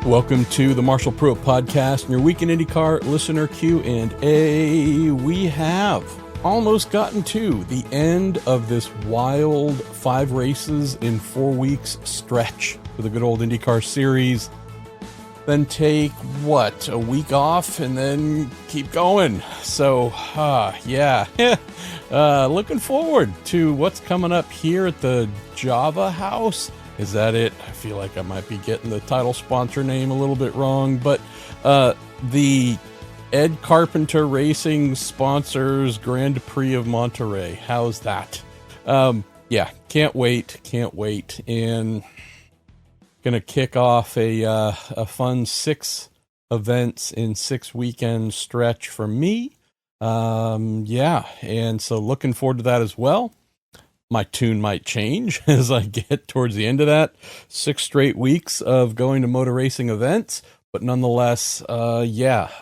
Welcome to the Marshall Pruitt Podcast and your weekend IndyCar listener Q&A. We have almost gotten to the end of this wild 5 races in 4 weeks stretch for the good old IndyCar series. Then take, a week off and then keep going. So, looking forward to what's coming up here at the Java House. Is that it? I feel like I might be getting the title sponsor name a little bit wrong, but the Ed Carpenter Racing sponsors Grand Prix of Monterey. How's that? Can't wait. And gonna kick off a fun 6 events in 6 weekend stretch for me. And so looking forward to that as well. My tune might change as I get towards the end of that. 6 straight weeks of going to motor racing events, but nonetheless, my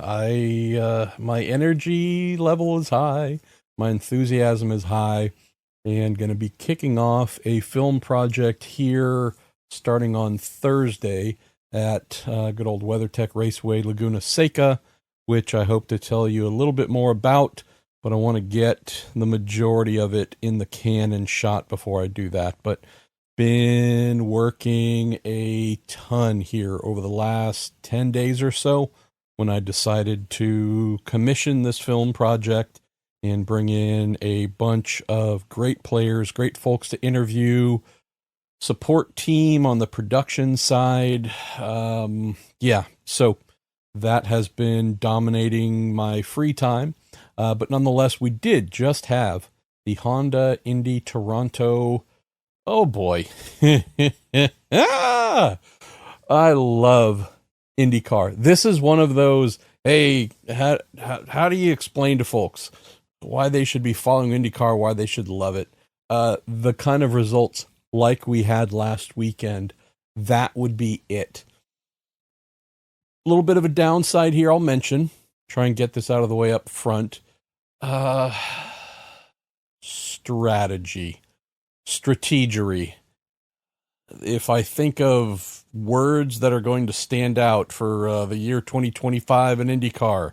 energy level is high, my enthusiasm is high, and going to be kicking off a film project here starting on Thursday at good old WeatherTech Raceway Laguna Seca, which I hope to tell you a little bit more about. But I want to get the majority of it in the can and shot before I do that. But been working a ton here over the last 10 days or so when I decided to commission this film project and bring in a bunch of great players, great folks to interview, support team on the production side. So that has been dominating my free time. But nonetheless, we did just have the Honda Indy Toronto. Oh boy. I love IndyCar. This is one of those, hey, how do you explain to folks why they should be following IndyCar, why they should love it? The kind of results like we had last weekend, that would be it. A little bit of a downside here I'll mention. Try and get this out of the way up front. Strategery. If I think of words that are going to stand out for the year 2025 in IndyCar,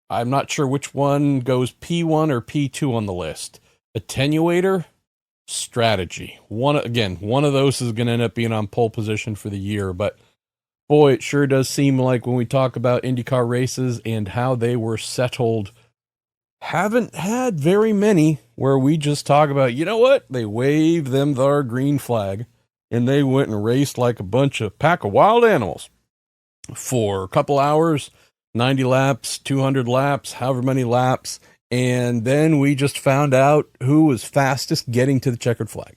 I'm not sure which one goes P1 or P2 on the list. Attenuator, strategy. One of those is going to end up being on pole position for the year, but boy, it sure does seem like when we talk about IndyCar races and how they were settled, haven't had very many where we just talk about, you know what? They waved them their green flag and they went and raced like a pack of wild animals for a couple hours, 90 laps, 200 laps, however many laps. And then we just found out who was fastest getting to the checkered flag.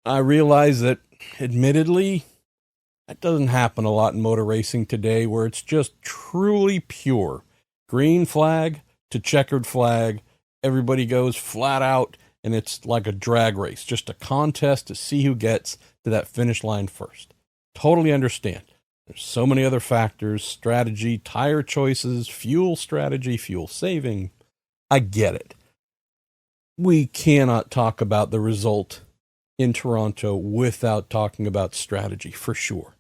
I realize that admittedly, that doesn't happen a lot in motor racing today, where it's just truly pure green flag to checkered flag. Everybody goes flat out, and it's like a drag race, just a contest to see who gets to that finish line first. Totally understand. There's so many other factors, strategy, tire choices, fuel strategy, fuel saving. I get it. We cannot talk about the result in Toronto without talking about strategy, for sure.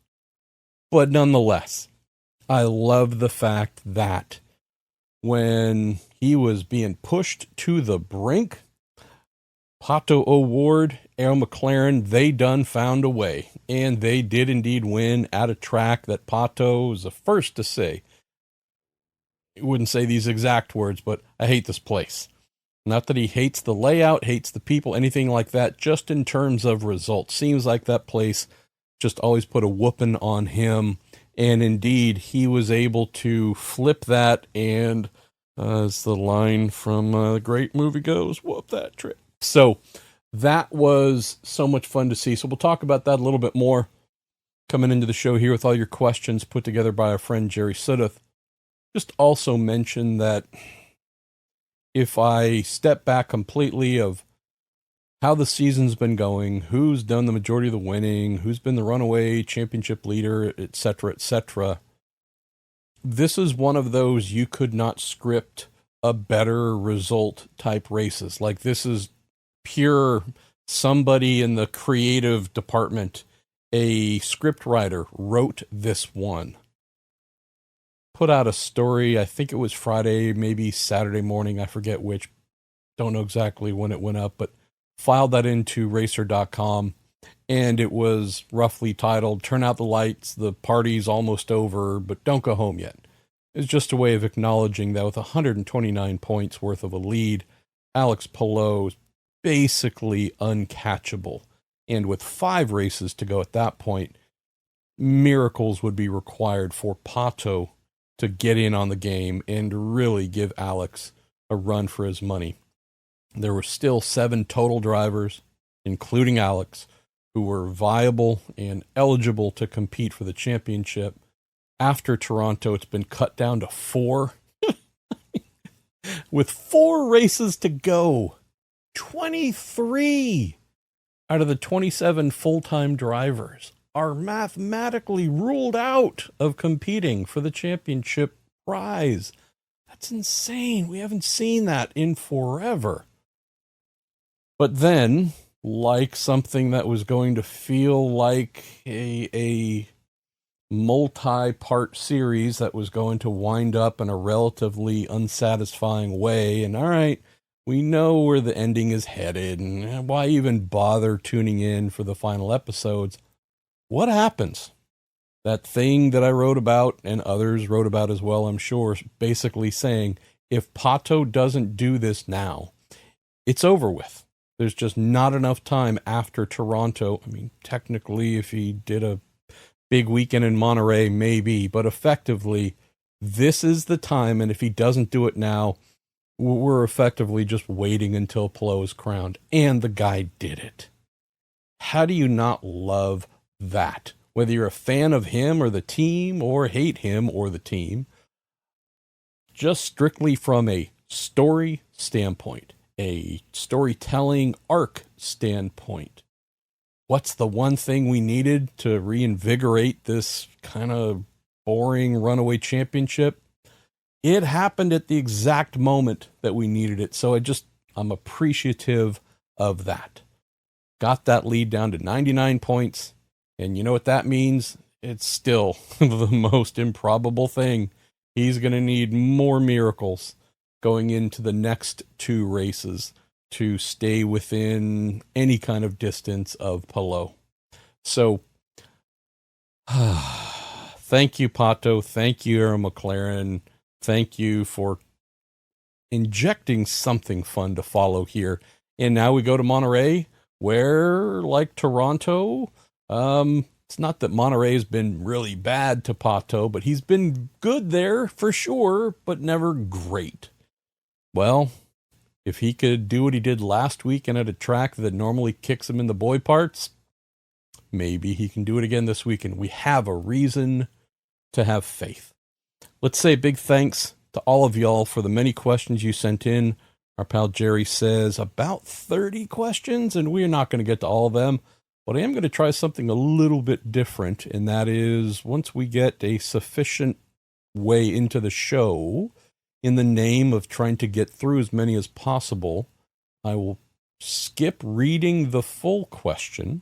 But nonetheless, I love the fact that when he was being pushed to the brink, Pato O'Ward, Arrow McLaren, they done found a way. And they did indeed win at a track that Pato was the first to say. He wouldn't say these exact words, but I hate this place. Not that he hates the layout, hates the people, anything like that, just in terms of results. Seems like that place just always put a whooping on him. And indeed, he was able to flip that, and as the line from the great movie goes, whoop that trick. So that was so much fun to see. So we'll talk about that a little bit more coming into the show here with all your questions put together by our friend Jerry Sudduth. Just also mention that if I step back completely of how the season's been going, who's done the majority of the winning, who's been the runaway championship leader, etc., this is one of those you could not script a better result type races. Like, this is pure somebody in the creative department a script writer wrote this one. Put out a story, I think it was Friday, maybe Saturday morning, I forget which. Don't know exactly when it went up, but filed that into racer.com, and it was roughly titled, "Turn Out the Lights, the Party's Almost Over, but Don't Go Home Yet." It's just a way of acknowledging that with 129 points worth of a lead, Alex Palou is basically uncatchable. And with 5 races to go at that point, miracles would be required for Pato to get in on the game and really give Alex a run for his money. There were still 7 total drivers, including Alex, who were viable and eligible to compete for the championship. After Toronto, it's been cut down to 4. With 4 races to go, 23 out of the 27 full-time drivers are mathematically ruled out of competing for the championship prize. That's insane. We haven't seen that in forever. But then, like something that was going to feel like a multi-part series that was going to wind up in a relatively unsatisfying way, and all right, we know where the ending is headed, and why even bother tuning in for the final episodes? What happens? That thing that I wrote about, and others wrote about as well, I'm sure, basically saying, if Pato doesn't do this now, it's over with. There's just not enough time after Toronto. I mean, technically, if he did a big weekend in Monterey, maybe, but effectively, this is the time, and if he doesn't do it now, we're effectively just waiting until Palou is crowned. And the guy did it. How do you not love that? Whether you're a fan of him or the team, or hate him or the team, just strictly from a story standpoint, a storytelling arc standpoint, what's the one thing we needed to reinvigorate this kind of boring runaway championship? It happened at the exact moment that we needed it. So I'm appreciative of that. Got that lead down to 99 points. And you know what that means? It's still the most improbable thing. He's going to need more miracles going into the next 2 races to stay within any kind of distance of Palou. So, thank you, Pato. Thank you, Aaron McLaren. Thank you for injecting something fun to follow here. And now we go to Monterey, where, like Toronto, it's not that Monterey has been really bad to Pato, but he's been good there for sure, but never great. Well, if he could do what he did last weekend at a track that normally kicks him in the boy parts, maybe he can do it again this weekend. We have a reason to have faith. Let's say big thanks to all of y'all for the many questions you sent in. Our pal Jerry says about 30 questions, and we're not going to get to all of them, but I am going to try something a little bit different, and that is once we get a sufficient way into the show, in the name of trying to get through as many as possible, I will skip reading the full question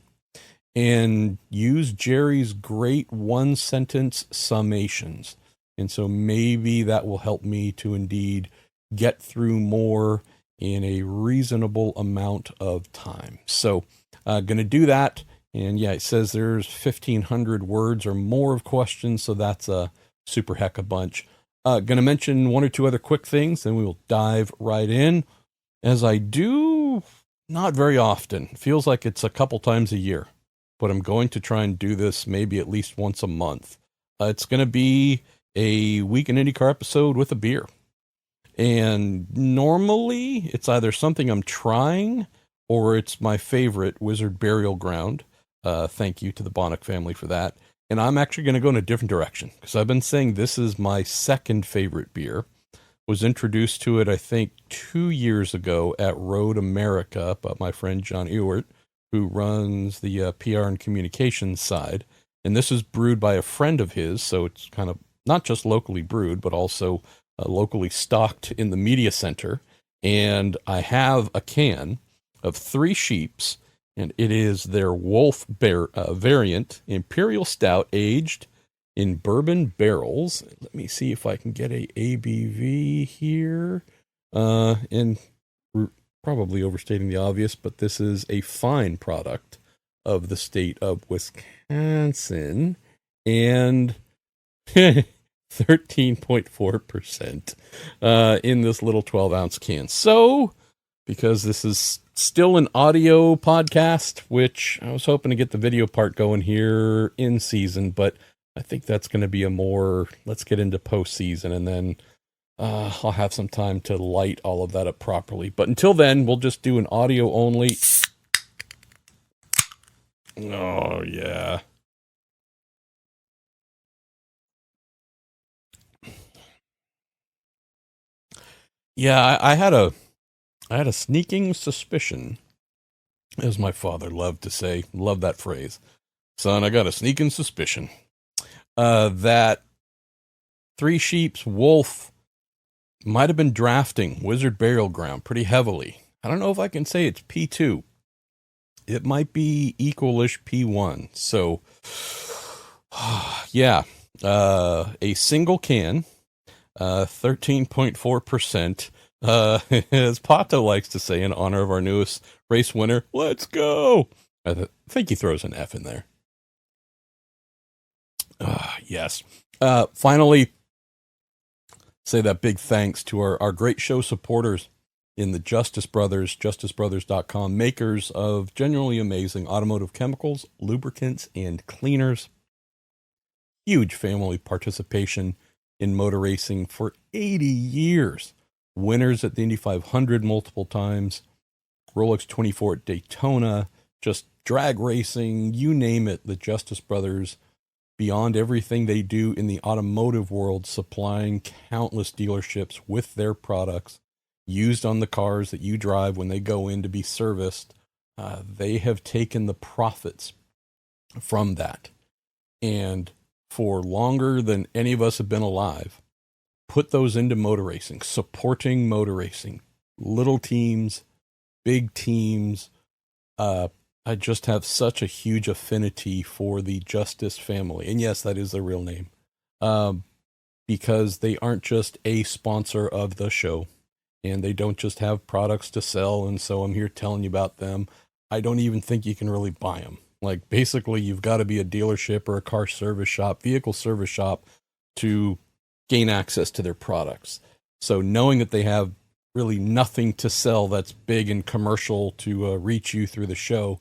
and use Jerry's great 1-sentence summations. And so maybe that will help me to indeed get through more in a reasonable amount of time. So going to do that. And yeah, it says there's 1,500 words or more of questions. So that's a super heck a bunch. Going to mention 1 or 2 other quick things, then we will dive right in. As I do not very often. Feels like it's a couple times a year. But I'm going to try and do this maybe at least once a month. It's going to be a Week in IndyCar episode with a beer. And normally it's either something I'm trying or it's my favorite, Wizard Burial Ground. Thank you to the Bonnick family for that. And I'm actually going to go in a different direction because I've been saying this is my second favorite beer. Was introduced to it, I think, 2 years ago at Road America by my friend John Ewart, who runs the PR and communications side. And this is brewed by a friend of his, so it's kind of not just locally brewed, but also locally stocked in the media center. And I have a can of 3 Sheeps and it is their Wolf Bear variant Imperial Stout aged in bourbon barrels. Let me see if I can get a ABV here. And we're probably overstating the obvious, but this is a fine product of the state of Wisconsin, and 13.4% in this little 12-ounce can. So, because this is still an audio podcast, which I was hoping to get the video part going here in season, but I think that's going to be a more, let's get into postseason, and then I'll have some time to light all of that up properly. But until then, we'll just do an audio only. Oh, yeah. Yeah, I had a sneaking suspicion, as my father loved to say, love that phrase. Son, I got a sneaking suspicion that Three Sheep's Wolf might have been drafting Wizard Burial Ground pretty heavily. I don't know if I can say it's P2. It might be equalish P1. So, yeah, a single can, 13.4%. As Pato likes to say in honor of our newest race winner, let's go. I think he throws an F in there. Yes. Finally, say that big thanks to our great show supporters in the Justice Brothers, justicebrothers.com, makers of genuinely amazing automotive chemicals, lubricants, and cleaners. Huge family participation in motor racing for 80 years. Winners at the Indy 500 multiple times, Rolex 24 at Daytona, just drag racing, you name it. The Justice Brothers, beyond everything they do in the automotive world, supplying countless dealerships with their products used on the cars that you drive when they go in to be serviced. They have taken the profits from that, and for longer than any of us have been alive, put those into motor racing, supporting motor racing, little teams, big teams. I just have such a huge affinity for the Justice family. And yes, that is their real name. Because they aren't just a sponsor of the show, and they don't just have products to sell, and so I'm here telling you about them. I don't even think you can really buy them. Like, basically, you've got to be a dealership or a car service shop, vehicle service shop, to gain access to their products. So knowing that they have really nothing to sell that's big and commercial to reach you through the show,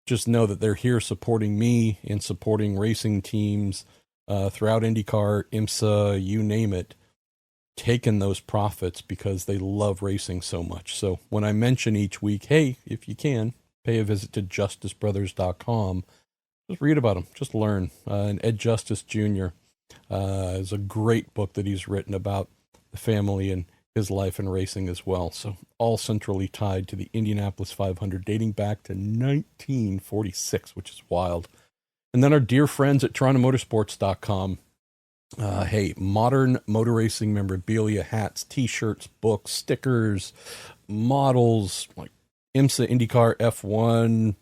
just know that they're here supporting me and supporting racing teams throughout IndyCar, IMSA, you name it, taking those profits because they love racing so much. So when I mention each week, hey, if you can, pay a visit to justicebrothers.com. Just read about them. Just learn. And Ed Justice Jr. Is a great book that he's written about the family and his life in racing as well. So all centrally tied to the Indianapolis 500, dating back to 1946, which is wild. And then our dear friends at TorontoMotorsports.com. Hey, modern motor racing memorabilia, hats, t-shirts, books, stickers, models, like IMSA, IndyCar, F1,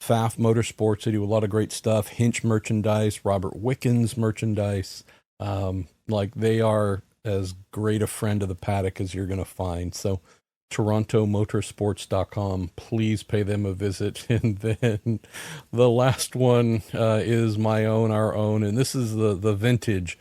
FAF Motorsports. They do a lot of great stuff. Hinch merchandise, Robert Wickens merchandise. Like, they are as great a friend of the paddock as you're going to find. So TorontoMotorsports.com, please pay them a visit. And then the last one is our own, and this is the vintage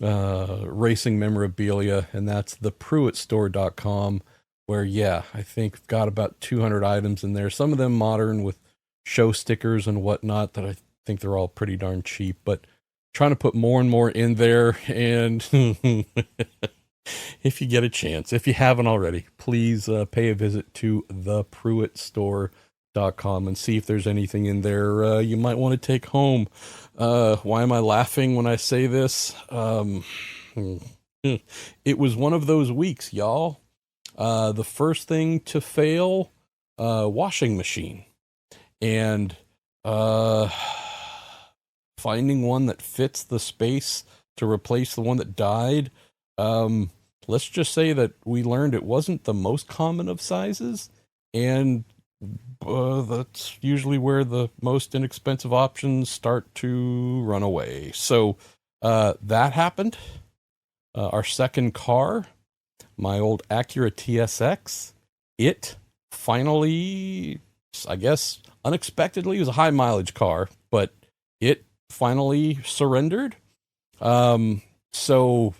racing memorabilia, and that's the PruittStore.com, where, yeah, I think I've got about 200 items in there, some of them modern with show stickers and whatnot that I think they're all pretty darn cheap, but trying to put more and more in there. And if you get a chance, if you haven't already, please pay a visit to thepruittstore.com and see if there's anything in there you might want to take home. Why am I laughing when I say this? It was one of those weeks, y'all. The first thing to fail, washing machine. And finding one that fits the space to replace the one that died. Let's just say that we learned it wasn't the most common of sizes, and That's usually where the most inexpensive options start to run away. So that happened. Our second car, my old Acura TSX, it finally, I guess, unexpectedly, it was a high mileage car, but it finally surrendered. So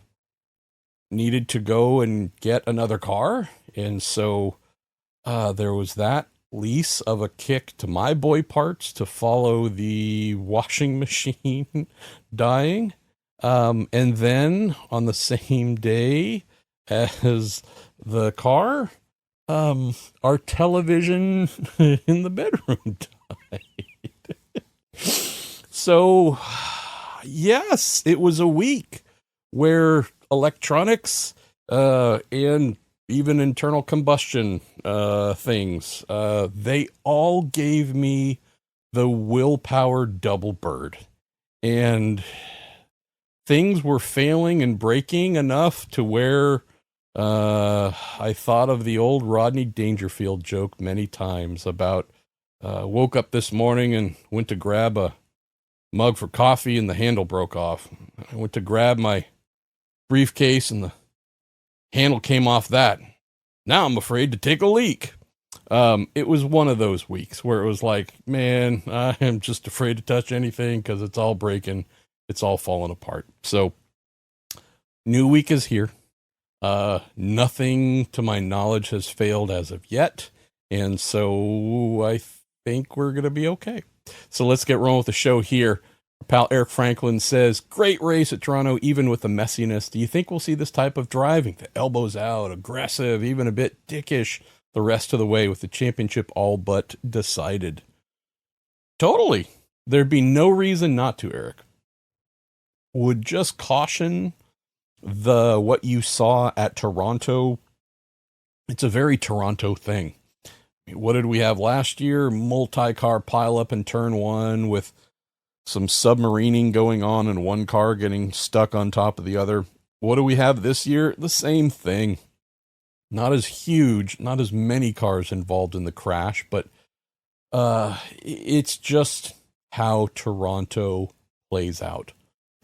needed to go and get another car. And so there was that lease of a kick to my boy parts to follow the washing machine dying. And then on the same day as the car, our television in the bedroom died. So, yes, it was a week where electronics and even internal combustion things, they all gave me the willpower double bird. And things were failing and breaking enough to where I thought of the old Rodney Dangerfield joke many times about woke up this morning and went to grab a mug for coffee and the handle broke off. I went to grab my briefcase and the handle came off that. Now I'm afraid to take a leak. It was one of those weeks where it was like, man, I am just afraid to touch anything because it's all breaking. It's all falling apart. So new week is here. Nothing to my knowledge has failed as of yet. And so I think we're going to be okay. So let's get rolling with the show here. Our pal Eric Franklin says, great race at Toronto, even with the messiness. Do you think we'll see this type of driving? The elbows out, aggressive, even a bit dickish the rest of the way with the championship all but decided? Totally. There'd be no reason not to, Eric. Would just caution what you saw at Toronto. It's a very Toronto thing. What did we have last year? Multi-car pileup in turn one with some submarining going on and one car getting stuck on top of the other. What do we have this year? The same thing. Not as huge, not as many cars involved in the crash, but it's just how Toronto plays out.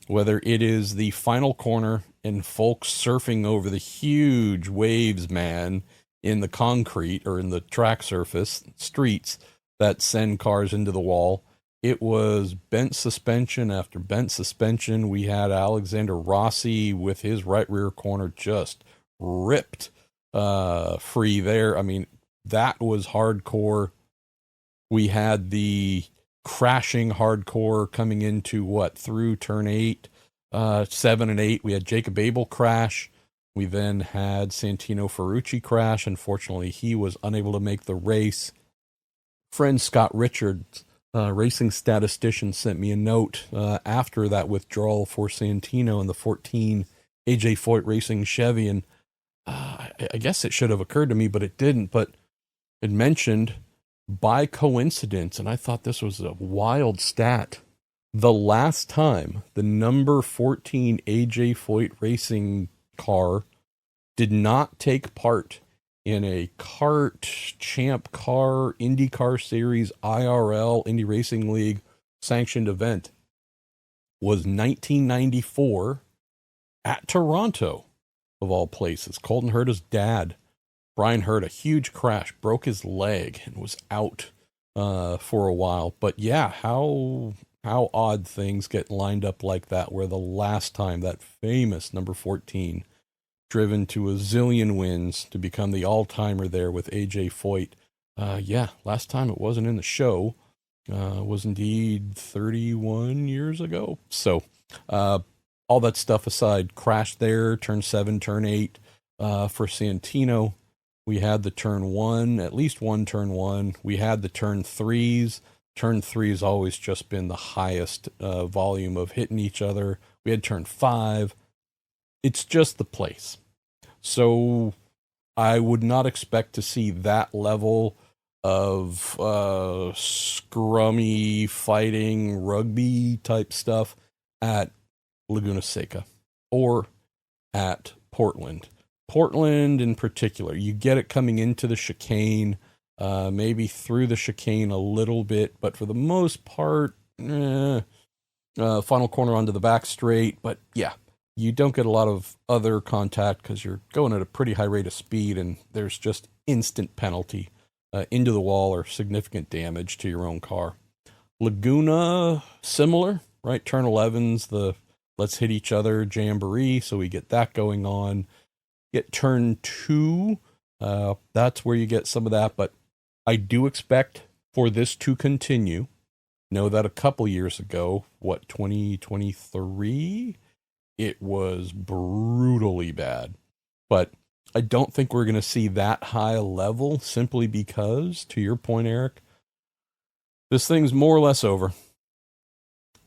Whether it is the final corner and folks surfing over the huge waves, man, in the concrete or in the track surface streets that send cars into the wall. It was bent suspension after bent suspension. We had Alexander Rossi with his right rear corner just ripped free there. I mean, that was hardcore. We had the crashing hardcore coming into through turn 8, 7 and 8. We had Jacob Abel crash. We then had Santino Ferrucci crash. Unfortunately, he was unable to make the race. Friend Scott Richards, racing statistician, sent me a note after that withdrawal for Santino in the 14 AJ Foyt Racing Chevy. And I guess it should have occurred to me, but it didn't. But it mentioned by coincidence, and I thought this was a wild stat, the last time the number 14 AJ Foyt Racing car did not take part in a kart, champ car, IndyCar series, IRL, Indy Racing League sanctioned event was 1994 at Toronto, of all places. Colton Herta's dad, Brian Herta, a huge crash, broke his leg and was out for a while. But yeah, how odd things get lined up like that, where the last time that famous number 14 driven to a zillion wins to become the all-timer there with AJ Foyt. Last time it wasn't in the show was indeed 31 years ago. So all that stuff aside, crashed there, turn 7, turn 8 for Santino. We had the turn 1, at least one turn 1. We had the turn 3s. Turn 3 has always just been the highest volume of hitting each other. We had turn 5. It's just the place. So I would not expect to see that level of scrummy fighting rugby type stuff at Laguna Seca or at Portland. Portland in particular, you get it coming into the chicane. maybe through the chicane a little bit, but for the most part, final corner onto the back straight. But yeah, you don't get a lot of other contact because you're going at a pretty high rate of speed, and there's just instant penalty into the wall or significant damage to your own car. Laguna, similar, right? Turn 11's the let's hit each other jamboree, so we get that going on. Get turn 2, that's where you get some of that, but I do expect for this to continue. Know that a couple years ago, 2023, it was brutally bad. But I don't think we're going to see that high a level simply because, to your point, Eric, this thing's more or less over.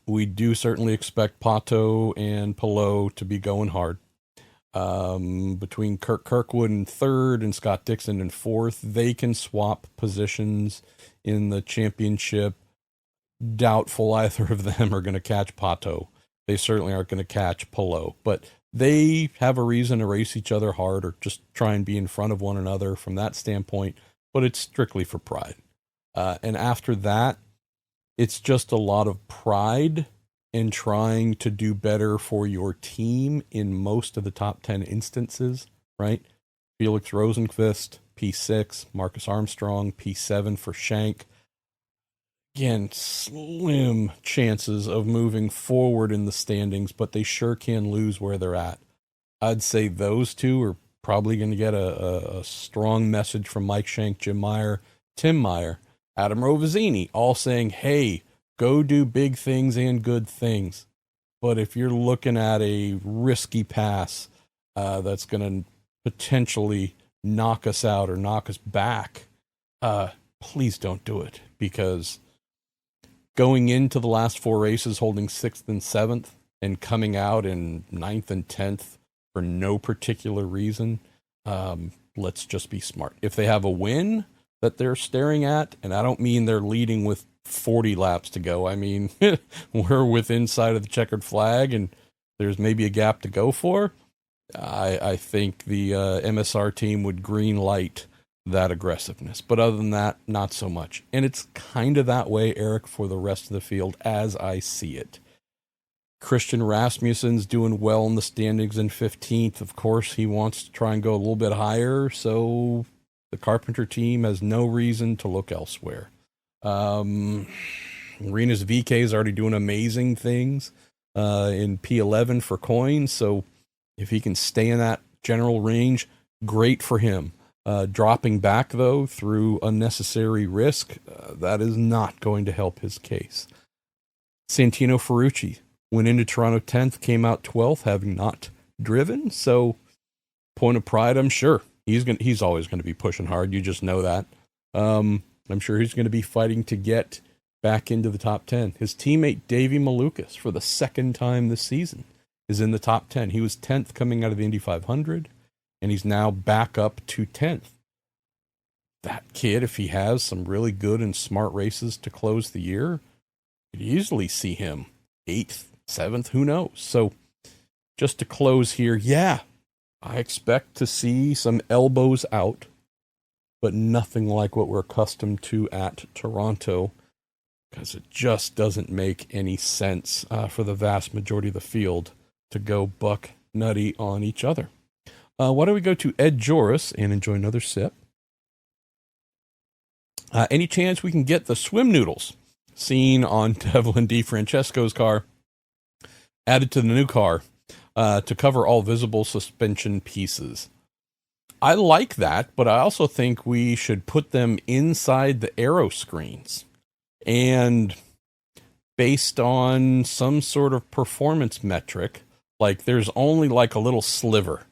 We do certainly expect Pato and Palou to be going hard. Between Kirk Kirkwood in third and Scott Dixon in fourth, they can swap positions in the championship. Doubtful either of them are going to catch Pato. They certainly aren't going to catch Palou, but they have a reason to race each other hard or just try and be in front of one another from that standpoint, but it's strictly for pride. And after that, it's just a lot of pride in trying to do better for your team in most of the top 10 instances, right? Felix Rosenqvist, P6, Marcus Armstrong, P7 for Shank. Again, slim chances of moving forward in the standings, but they sure can lose where they're at. I'd say those two are probably going to get a strong message from Mike Shank, Jim Meyer, Tim Meyer, Adam Rovazini, all saying, hey, go do big things and good things. But if you're looking at a risky pass that's going to potentially knock us out or knock us back, please don't do it, because going into the last 4 races holding 6th and 7th and coming out in 9th and 10th for no particular reason, let's just be smart. If they have a win that they're staring at, and I don't mean they're leading with 40 laps to go, I mean we're within sight of the checkered flag and there's maybe a gap to go for, I think the MSR team would green light that aggressiveness. But other than that, not so much. And it's kind of that way, Eric, for the rest of the field as I see it. Christian Rasmussen's doing well in the standings in 15th. Of course, he wants to try and go a little bit higher, so the Carpenter team has no reason to look elsewhere. Rinus VK is already doing amazing things in P11 for coins, so if he can stay in that general range, great for him. Dropping back, though, through unnecessary risk, that is not going to help his case. Santino Ferrucci went into Toronto 10th, came out 12th, having not driven. So, point of pride, I'm sure. He's always going to be pushing hard. You just know that. I'm sure he's going to be fighting to get back into the top 10. His teammate, Davey Malukas, for the second time this season, is in the top 10. He was 10th coming out of the Indy 500. And he's now back up to 10th. That kid, if he has some really good and smart races to close the year, you'd easily see him 8th, 7th, who knows? So just to close here, yeah, I expect to see some elbows out, but nothing like what we're accustomed to at Toronto, because it just doesn't make any sense for the vast majority of the field to go buck nutty on each other. Why don't we go to Ed Joris and enjoy another sip? Any chance we can get the swim noodles seen on Devlin DeFrancesco's car added to the new car to cover all visible suspension pieces? I like that, but I also think we should put them inside the aero screens. And based on some sort of performance metric, like there's only like a little sliver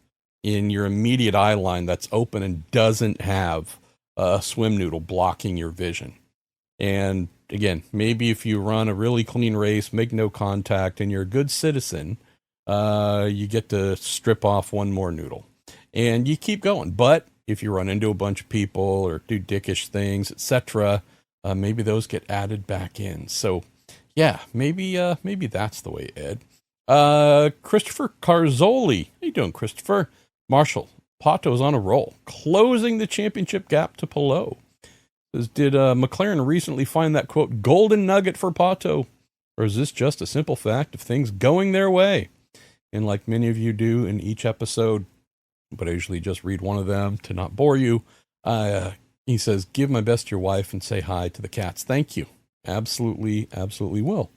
in your immediate eye line that's open and doesn't have a swim noodle blocking your vision. And again, maybe if you run a really clean race, make no contact, and you're a good citizen, you get to strip off one more noodle. And you keep going. But if you run into a bunch of people or do dickish things, etc., maybe those get added back in. So, yeah, maybe that's the way, Ed. Christopher Carzoli. How you doing, Christopher? Marshall, Pato's on a roll, closing the championship gap to Palou. Did McLaren recently find that, quote, golden nugget for Pato? Or is this just a simple fact of things going their way? And like many of you do in each episode, but I usually just read one of them to not bore you. He says, give my best to your wife and say hi to the cats. Thank you. Absolutely, absolutely will.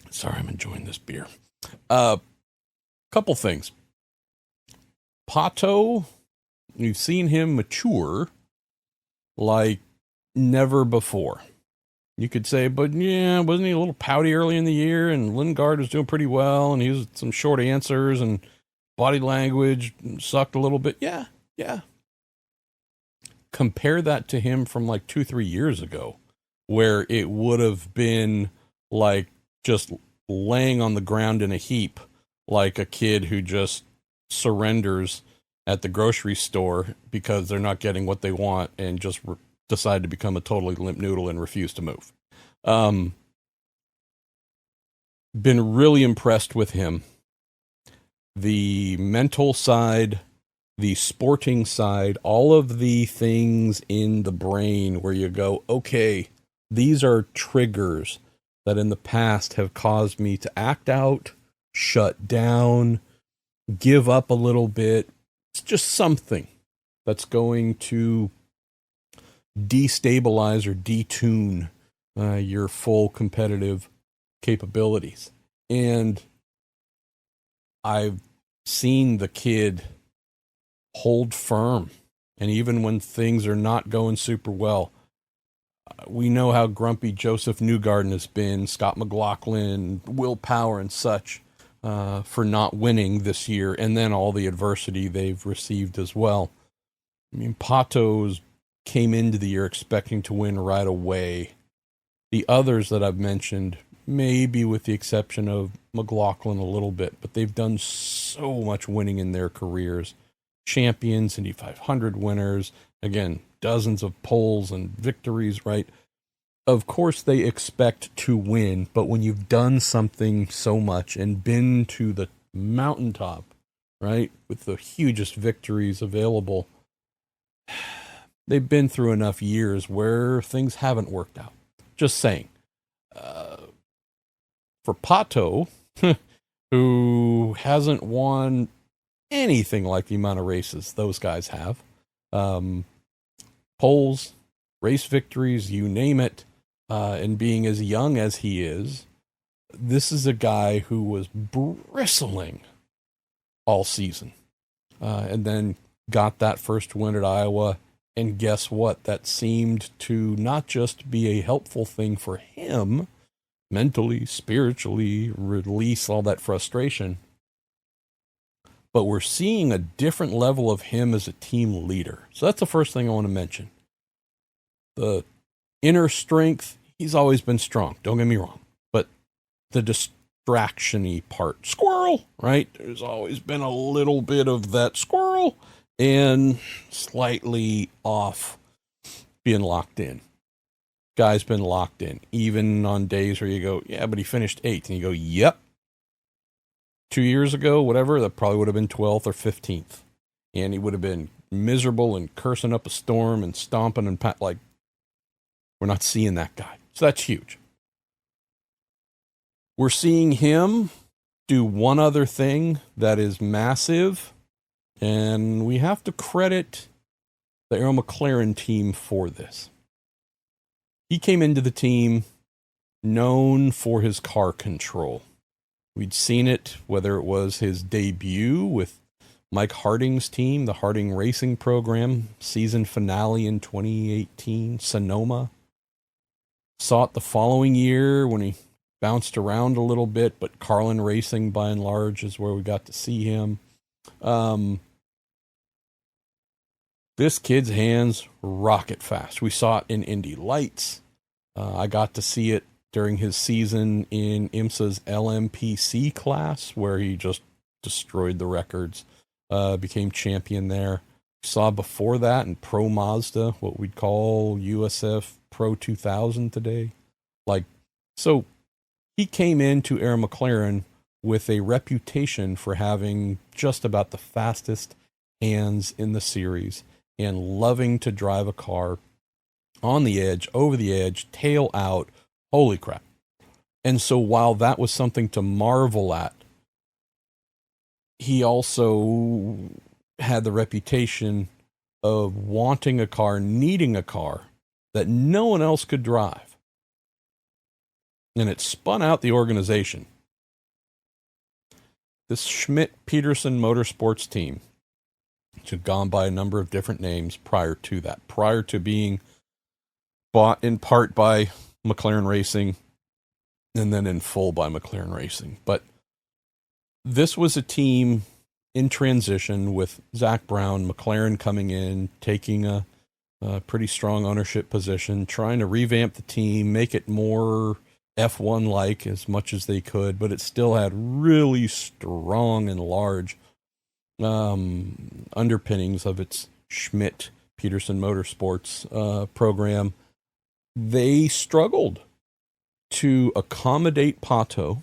Sorry, I'm enjoying this beer. Couple things. Pato, you've seen him mature like never before. You could say, but yeah, wasn't he a little pouty early in the year? And Lingard was doing pretty well, and he was some short answers, and body language sucked a little bit. Yeah. Compare that to him from like 2-3 years ago, where it would have been like just laying on the ground in a heap, like a kid who just surrenders at the grocery store because they're not getting what they want and just decide to become a totally limp noodle and refuse to move. Been really impressed with him. The mental side, the sporting side, all of the things in the brain where you go, okay, these are triggers that in the past have caused me to act out, shut down, give up a little bit. It's just something that's going to destabilize or detune your full competitive capabilities. And I've seen the kid hold firm. And even when things are not going super well, we know how grumpy Joseph Newgarden has been, Scott McLaughlin, Will Power and such, for not winning this year, and then all the adversity they've received as well. I mean, Patos came into the year expecting to win right away. The others that I've mentioned, maybe with the exception of McLaughlin a little bit, but they've done so much winning in their careers. Champions, Indy 500 winners, again, dozens of poles and victories, right? Of course they expect to win, but when you've done something so much and been to the mountaintop, right, with the hugest victories available, they've been through enough years where things haven't worked out. Just saying. For Pato, who hasn't won anything like the amount of races those guys have, poles, race victories, you name it, and being as young as he is, this is a guy who was bristling all season, and then got that first win at Iowa. And guess what? That seemed to not just be a helpful thing for him, mentally, spiritually, release all that frustration, but we're seeing a different level of him as a team leader. So that's the first thing I want to mention. The inner strength, he's always been strong, don't get me wrong, but the distraction-y part, squirrel, right? There's always been a little bit of that squirrel and slightly off being locked in. Guy's been locked in, even on days where you go, yeah, but he finished 8th, and you go, yep. 2 years ago, whatever, that probably would have been 12th or 15th. And he would have been miserable and cursing up a storm and stomping and like, we're not seeing that guy. So that's huge. We're seeing him do one other thing that is massive, and we have to credit the Arrow McLaren team for this. He came into the team known for his car control. We'd seen it, whether it was his debut with Mike Harding's team, the Harding Racing Program, season finale in 2018, Sonoma. Saw it the following year when he bounced around a little bit, but Carlin Racing, by and large, is where we got to see him. This kid's hands rocket fast. We saw it in Indy Lights. I got to see it during his season in IMSA's LMPC class, where he just destroyed the records, became champion there. Saw before that in Pro Mazda, what we'd call USF Pro 2000 today. So he came into Arrow McLaren with a reputation for having just about the fastest hands in the series. and loving to drive a car on the edge, over the edge, tail out. Holy crap. And so while that was something to marvel at, he also had the reputation of wanting a car, needing a car that no one else could drive. And it spun out the organization. This Schmidt-Peterson Motorsports team, which had gone by a number of different names prior to that, prior to being bought in part by McLaren Racing and then in full by McLaren Racing. But this was a team in transition with Zach Brown, McLaren coming in, taking a pretty strong ownership position, trying to revamp the team, make it more F1-like as much as they could, but it still had really strong and large underpinnings of its Schmidt-Peterson Motorsports program. They struggled to accommodate Pato,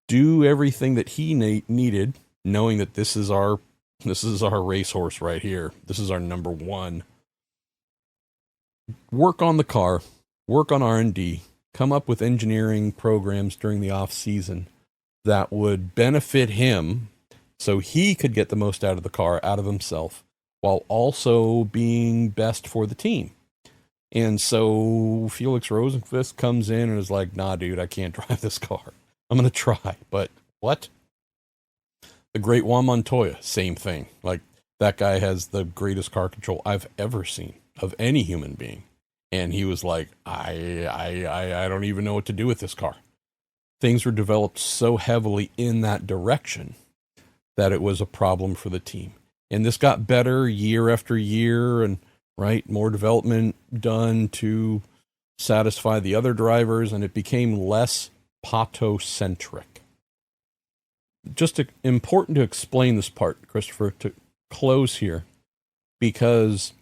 do everything that he needed, knowing that this is our racehorse right here. This is our number one. Work on the car, work on R&D, come up with engineering programs during the off season that would benefit him so he could get the most out of the car, out of himself, while also being best for the team. And so Felix Rosenqvist comes in and is like, nah, dude, I can't drive this car. I'm going to try. But what? The great Juan Montoya, same thing. Like, that guy has the greatest car control I've ever seen of any human being. And he was like, I don't even know what to do with this car. Things were developed so heavily in that direction that it was a problem for the team. And this got better year after year, and right, more development done to satisfy the other drivers, and it became less Pato-centric. Just important to explain this part, Christopher, to close here, because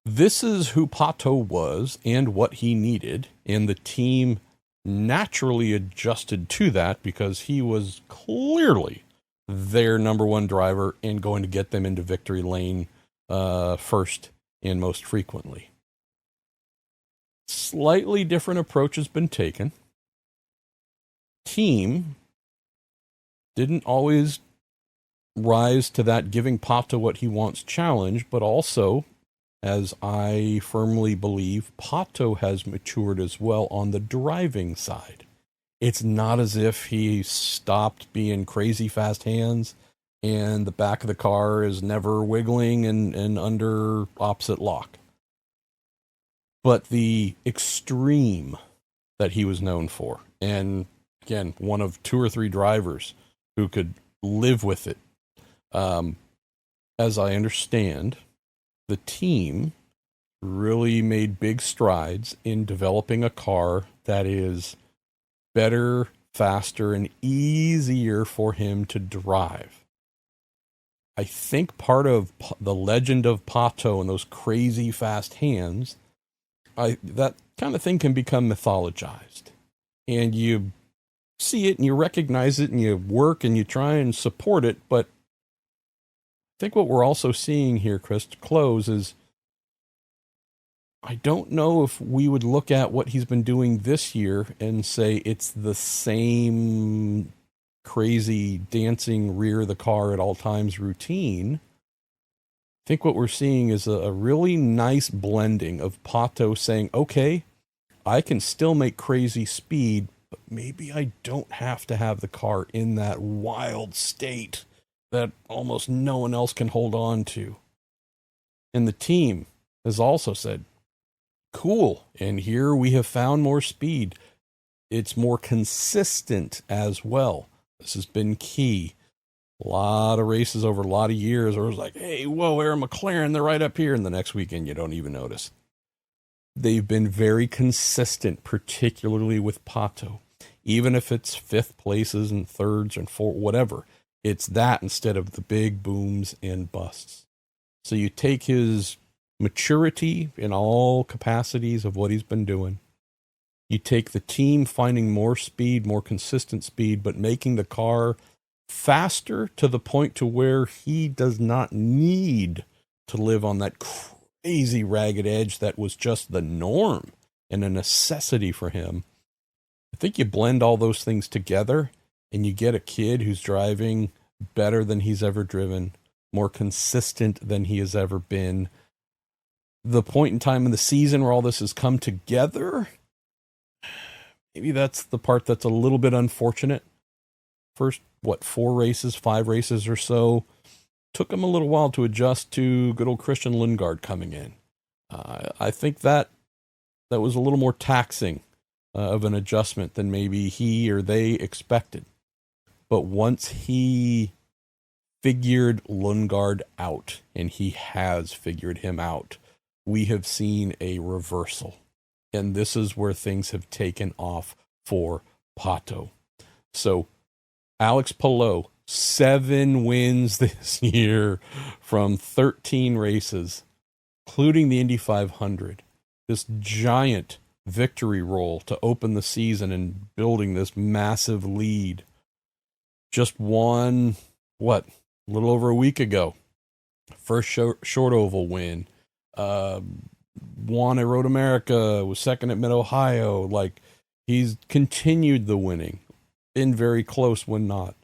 this is who Pato was and what he needed, and the team naturally adjusted to that because he was clearly their number one driver and going to get them into victory lane first and most frequently. Slightly different approach has been taken. Team didn't always rise to that giving Pato what he wants challenge, but also, as I firmly believe, Pato has matured as well on the driving side. It's not as if he stopped being crazy fast hands and the back of the car is never wiggling and under opposite lock. But the extreme that he was known for, and again, one of two or three drivers who could live with it. As I understand, the team really made big strides in developing a car that is better, faster, and easier for him to drive. I think part of the legend of Pato and those crazy fast hands, that kind of thing can become mythologized. And you see it and you recognize it and you work and you try and support it. But I think what we're also seeing here, Chris, to close, is I don't know if we would look at what he's been doing this year and say it's the same crazy dancing rear the car at all times routine. I think what we're seeing is a really nice blending of Pato saying, okay, I can still make crazy speed, but maybe I don't have to have the car in that wild state that almost no one else can hold on to. And the team has also said, cool, and here we have found more speed. It's more consistent as well. This has been key. A lot of races over a lot of years where it was like, hey, whoa, Aaron McLaren, they're right up here. And the next weekend, you don't even notice. They've been very consistent, particularly with Pato. Even if it's fifth places and thirds and fourth, whatever, it's that instead of the big booms and busts. So you take his maturity in all capacities of what he's been doing. You take the team finding more speed, more consistent speed, but making the car faster to the point to where he does not need to live on that crazy ragged edge that was just the norm and a necessity for him. I think you blend all those things together and you get a kid who's driving better than he's ever driven, more consistent than he has ever been. The point in time in the season where all this has come together, maybe that's the part that's a little bit unfortunate. First, 5 races or so, took him a little while to adjust to good old Christian Lundgaard coming in. I think that was a little more taxing of an adjustment than maybe he or they expected. But once he figured Lundgaard out, and he has figured him out, we have seen a reversal. And this is where things have taken off for Pato. So Alex Palou, 7 wins this year from 13 races, including the Indy 500. This giant victory roll to open the season and building this massive lead. Just won, a little over a week ago. First short oval win. Won at Road America, was second at Mid-Ohio. He's continued the winning. Been very close when not.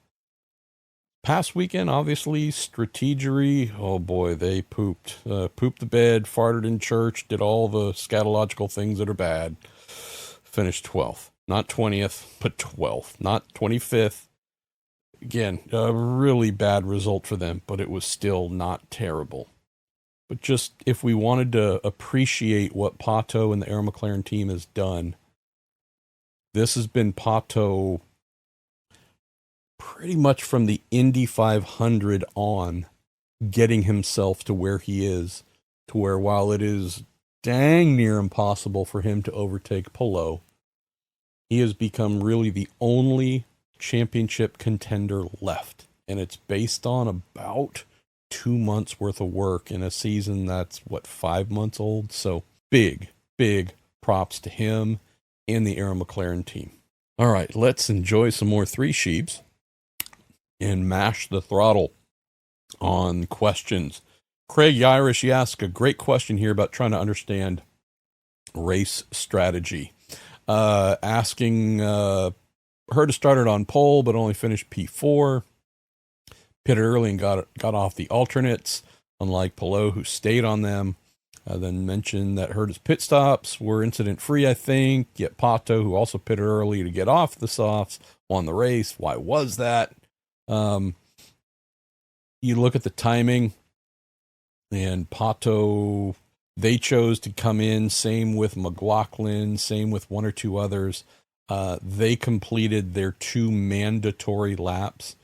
Past weekend, obviously, Strategery, oh boy, they pooped. Pooped the bed, farted in church, did all the scatological things that are bad. Finished 12th. Not 20th, but 12th. Not 25th. Again, a really bad result for them, but it was still not terrible. But just, if we wanted to appreciate what Pato and the Arrow McLaren team has done, this has been Pato pretty much from the Indy 500 on, getting himself to where he is, to where while it is dang near impossible for him to overtake Palou, he has become really the only championship contender left. And it's based on about 2 months worth of work in a season that's 5 months old. So big props to him and the Arrow McLaren team. All right, let's enjoy some more Three Sheeps and mash the throttle on questions. Craig Irish, you asked a great question here about trying to understand race strategy. Asking her to start it on pole, but only finished P4. Pitted early and got off the alternates, unlike Palou, who stayed on them. Then mentioned that Herta's pit stops were incident-free, I think, yet Pato, who also pitted early to get off the softs, won the race. Why was that? You look at the timing, and Pato, they chose to come in, same with McLaughlin, same with one or two others. They completed their 2 mandatory laps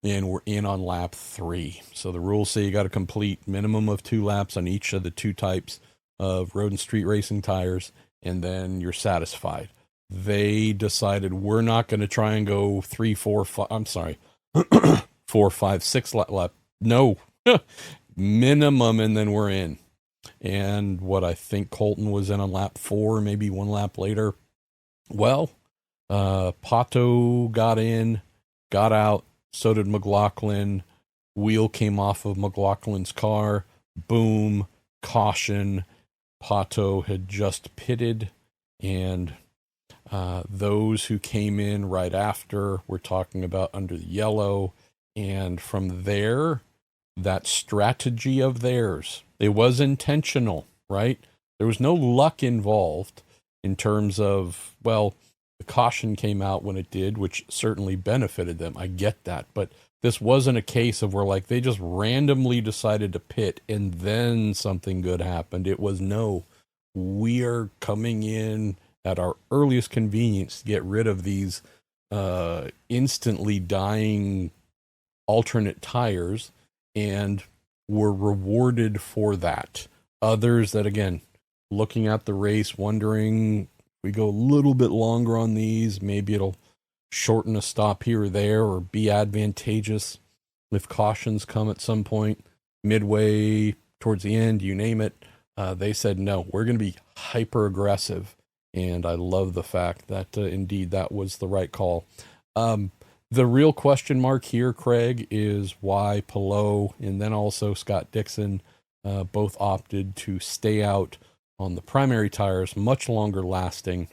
and were in on lap 3. So the rules say you got to complete minimum of 2 laps on each of the 2 types of road and street racing tires, and then you're satisfied. They decided we're not going to try and go 3, 4, 5, I'm sorry, 4, 5, 6 lap. No, minimum, and then we're in. And what I think Colton was in on lap 4, maybe 1 lap later. Well, Pato got in, got out, so did McLaughlin. Wheel came off of McLaughlin's car. Boom, caution. Pato had just pitted, and those who came in right after were talking about under the yellow. And from there, that strategy of theirs, it was intentional, right? There was no luck involved in terms of, well, the caution came out when it did, which certainly benefited them. I get that. But this wasn't a case of where they just randomly decided to pit and then something good happened. It was, no, we are coming in at our earliest convenience to get rid of these instantly dying alternate tires, and were rewarded for that. Others that, again, looking at the race, wondering, we go a little bit longer on these, maybe it'll shorten a stop here or there, or be advantageous if cautions come at some point, midway, towards the end, you name it. They said, no, we're going to be hyper aggressive. And I love the fact that indeed that was the right call. The real question mark here, Craig, is why Palou and then also Scott Dixon both opted to stay out on the primary tires, much longer lasting.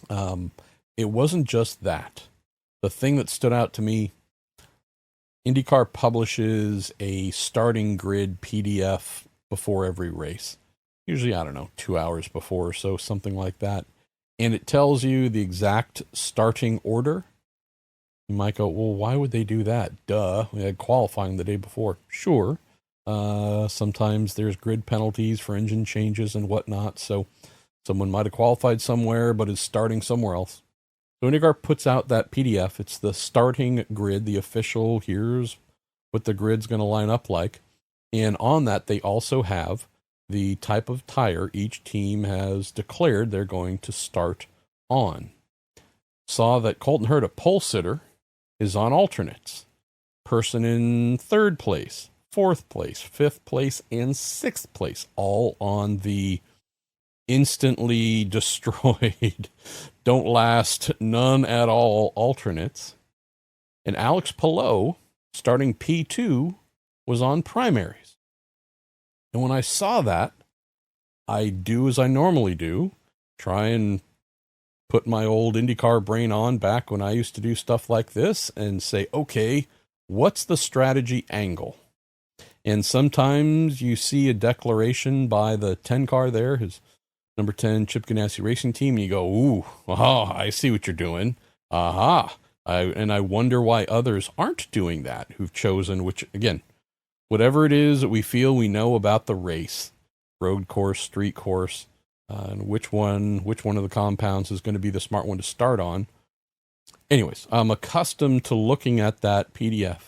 It wasn't just that. The thing that stood out to me, IndyCar publishes a starting grid PDF before every race. Usually, I don't know, 2 hours before or so, something like that. And it tells you the exact starting order. You might go, well, why would they do that? Duh, we had qualifying the day before. Sure. Sometimes there's grid penalties for engine changes and whatnot, so someone might have qualified somewhere but is starting somewhere else. So IndyCar puts out that PDF. It's the starting grid, the official, here's what the grid's going to line up like. And on that, they also have the type of tire each team has declared they're going to start on. Saw that Colton Hurta, pole sitter, is on alternates. Person in third place, fourth place, fifth place, and sixth place, all on the instantly destroyed, don't last, none at all alternates. And Alex Palou, starting P2, was on primaries. And when I saw that, I do as I normally do, try and put my old IndyCar brain on back when I used to do stuff like this and say, okay, what's the strategy angle? And sometimes you see a declaration by the 10 car there, his number 10 Chip Ganassi Racing Team, and you go, ooh, aha, I see what you're doing. Aha. And I wonder why others aren't doing that, who've chosen, which, again, whatever it is that we feel we know about the race, road course, street course, and which one of the compounds is going to be the smart one to start on. Anyways, I'm accustomed to looking at that PDF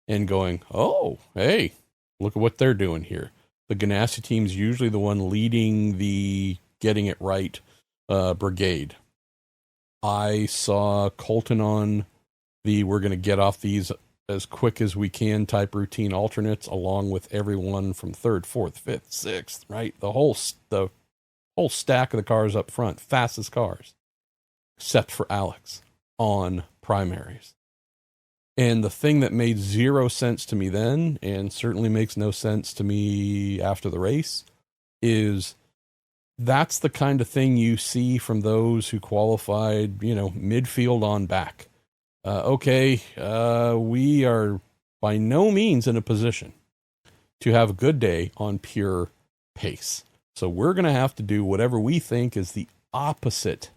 and going, oh, hey, look at what they're doing here. The Ganassi team's usually the one leading the getting it right brigade. I saw Colton on the we're going to get off these as quick as we can type routine alternates, along with everyone from third, fourth, fifth, sixth, right? The whole stack of the cars up front, fastest cars, except for Alex on primaries. And the thing that made zero sense to me then, and certainly makes no sense to me after the race, is that's the kind of thing you see from those who qualified, midfield on back. We are by no means in a position to have a good day on pure pace. So we're going to have to do whatever we think is the opposite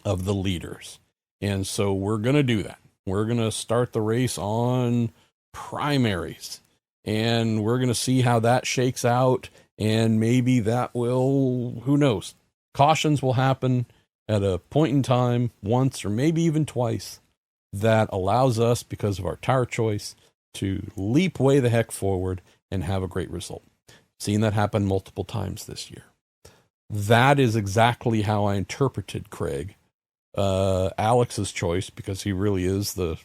of the leaders. And so we're going to do that. We're going to start the race on primaries, and we're going to see how that shakes out. And maybe that will, who knows, cautions will happen at a point in time, once or maybe even twice, that allows us, because of our tire choice, to leap way the heck forward and have a great result. Seen that happen multiple times this year. That is exactly how I interpreted Craig. Alex's choice, because he really is the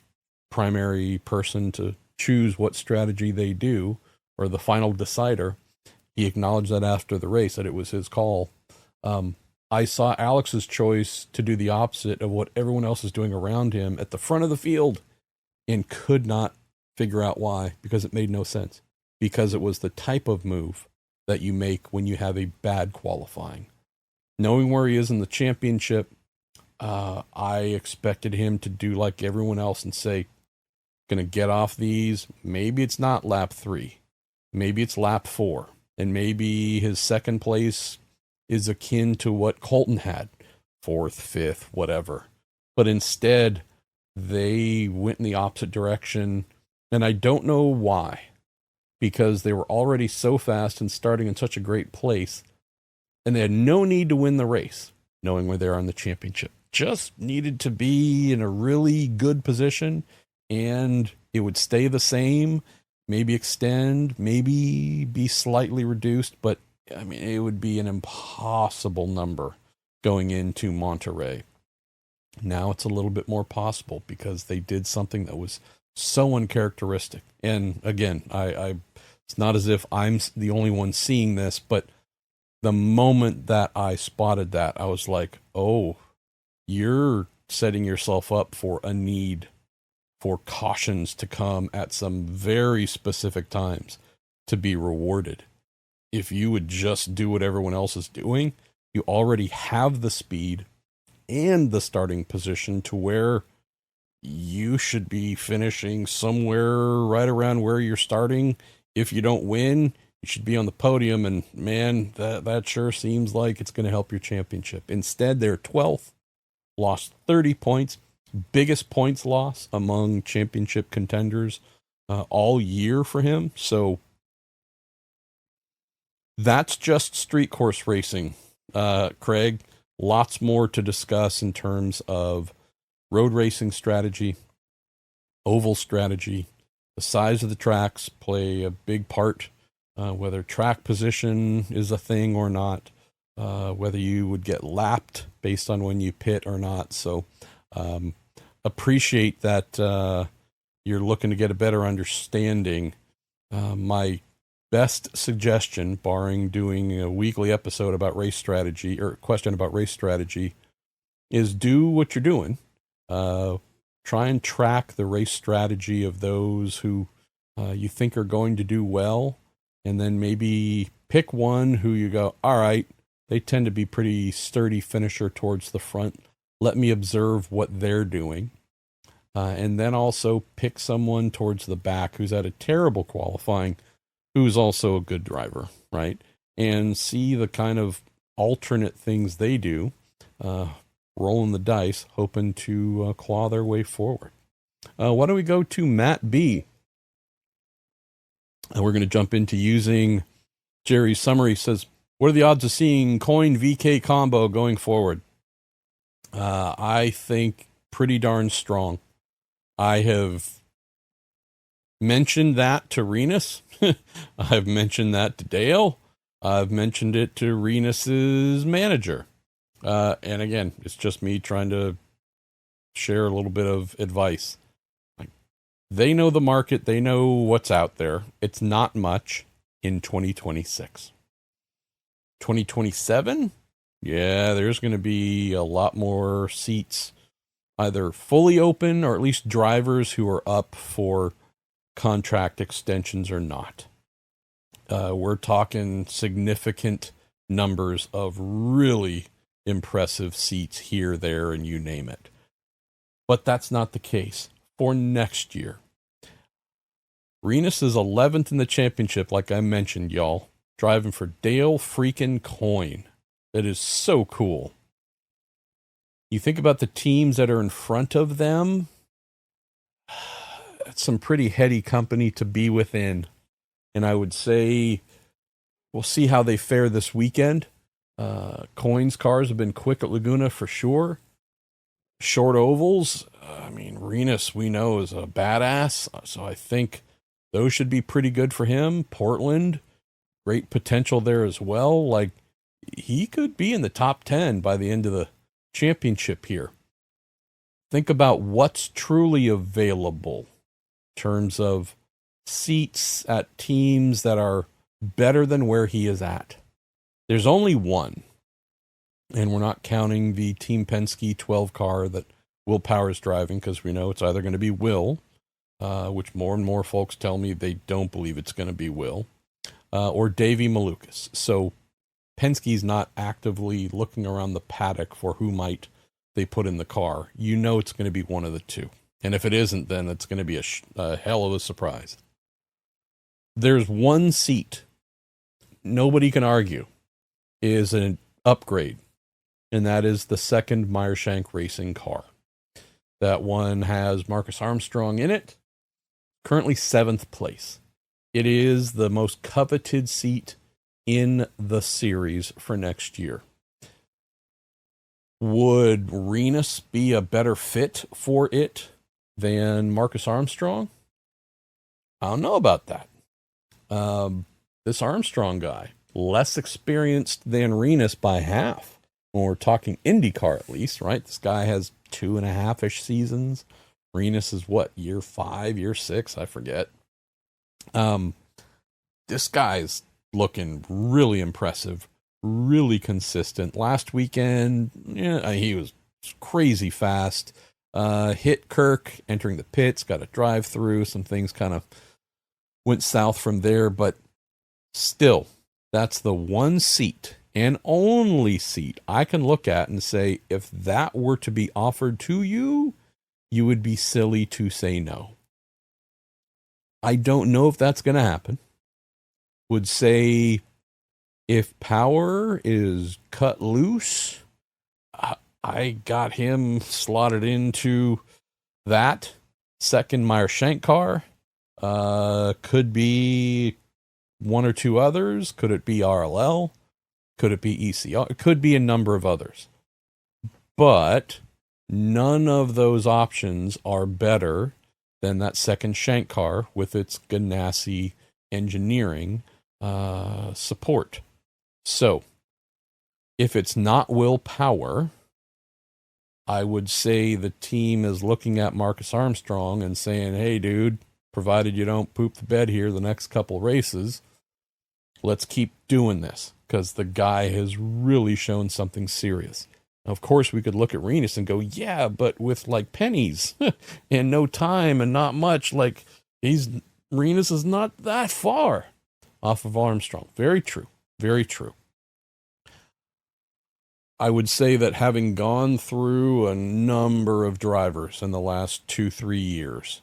primary person to choose what strategy they do, or the final decider. He acknowledged that after the race, that it was his call. I saw Alex's choice to do the opposite of what everyone else is doing around him at the front of the field, and could not figure out why, because it made no sense. Because it was the type of move that you make when you have a bad qualifying. Knowing where he is in the championship, I expected him to do like everyone else and say, gonna get off these. Maybe it's not lap 3. Maybe it's lap 4. And maybe his second place is akin to what Colton had. 4th, 5th, whatever. But instead, they went in the opposite direction. And I don't know why. Because they were already so fast and starting in such a great place. And they had no need to win the race, knowing where they are in the championship. Just needed to be in a really good position, and it would stay the same, maybe extend, maybe be slightly reduced, but I mean, it would be an impossible number going into Monterey. Now it's a little bit more possible because they did something that was so uncharacteristic. And again, I it's not as if I'm the only one seeing this, but the moment that I spotted that, I was like, oh, you're setting yourself up for a need for cautions to come at some very specific times to be rewarded. If you would just do what everyone else is doing, you already have the speed and the starting position to where you should be finishing somewhere right around where you're starting. If you don't win, you should be on the podium, and man, that sure seems like it's going to help your championship. Instead, they're 12th, lost 30 points, biggest points loss among championship contenders all year for him. So that's just street course racing, Craig. Lots more to discuss in terms of road racing strategy, oval strategy. The size of the tracks play a big part, whether track position is a thing or not, whether you would get lapped based on when you pit or not. So appreciate that you're looking to get a better understanding. My best suggestion, barring doing a weekly episode about race strategy or question about race strategy, is do what you're doing. Try and track the race strategy of those who you think are going to do well, and then maybe pick one who you go, all right, they tend to be pretty sturdy finisher towards the front. Let me observe what they're doing. And then also pick someone towards the back who's had a terrible qualifying, who's also a good driver, right? And see the kind of alternate things they do, rolling the dice, hoping to claw their way forward. Why don't we go to Matt B? We're going to jump into using Jerry's summary. Says, what are the odds of seeing coin VK combo going forward? I think pretty darn strong. I have mentioned that to Renus. I've mentioned that to Dale. I've mentioned it to Renus's manager. And again, it's just me trying to share a little bit of advice. Like, they know the market. They know what's out there. It's not much in 2026. 2027? Yeah, there's going to be a lot more seats, either fully open or at least drivers who are up for contract extensions or not. We're talking significant numbers of really impressive seats here, there, and you name it. But that's not the case for next year. Renus is 11th in the championship, like I mentioned, y'all. Driving for Dale freaking Coyne. That is so cool. You think about the teams that are in front of them, that's some pretty heady company to be within. And I would say we'll see how they fare this weekend. Coyne's cars have been quick at Laguna for sure. Short ovals, I mean, Renus we know is a badass, so I think those should be pretty good for him. Portland, great potential there as well. Like, he could be in the top 10 by the end of the championship here. Think about what's truly available in terms of seats at teams that are better than where he is at. There's only one, and we're not counting the Team Penske 12 car that Will Power's driving, because we know it's either going to be Will, which more and more folks tell me they don't believe it's going to be Will, or Davey Malukas. So Penske's not actively looking around the paddock for who might they put in the car. You know it's going to be one of the two. And if it isn't, then it's going to be a hell of a surprise. There's one seat, nobody can argue, is an upgrade, and that is the second Meyershank Racing car. That one has Marcus Armstrong in it, currently 7th place. It is the most coveted seat in the series for next year. Would Renus be a better fit for it than Marcus Armstrong? I don't know about that. This Armstrong guy, less experienced than Renus by half. When we're talking IndyCar, at least, right? This guy has 2.5-ish seasons. Renus is what, year 5, year 6? I forget. This guy's looking really impressive, really consistent. Last weekend, yeah, he was crazy fast. Hit Kirk entering the pits, got a drive through. Some things kind of went south from there, but Still, that's the one seat and only seat I can look at and say, if that were to be offered to you, you would be silly to say no. I don't know if that's going to happen. Would say if power is cut loose, I got him slotted into that second Meyer Shank car. Could be one or two others. Could it be RLL? Could it be ECR? It could be a number of others. But none of those options are better than that second Shank car with its Ganassi engineering support. So, if it's not willpower, I would say the team is looking at Marcus Armstrong and saying, hey, dude, provided you don't poop the bed here the next couple races, let's keep doing this, because the guy has really shown something serious. Now, of course, we could look at Renus and go, yeah, but with like pennies and no time and not much, like Renus is not that far off of Armstrong. Very true. Very true. I would say that having gone through a number of drivers in the last 2-3 years,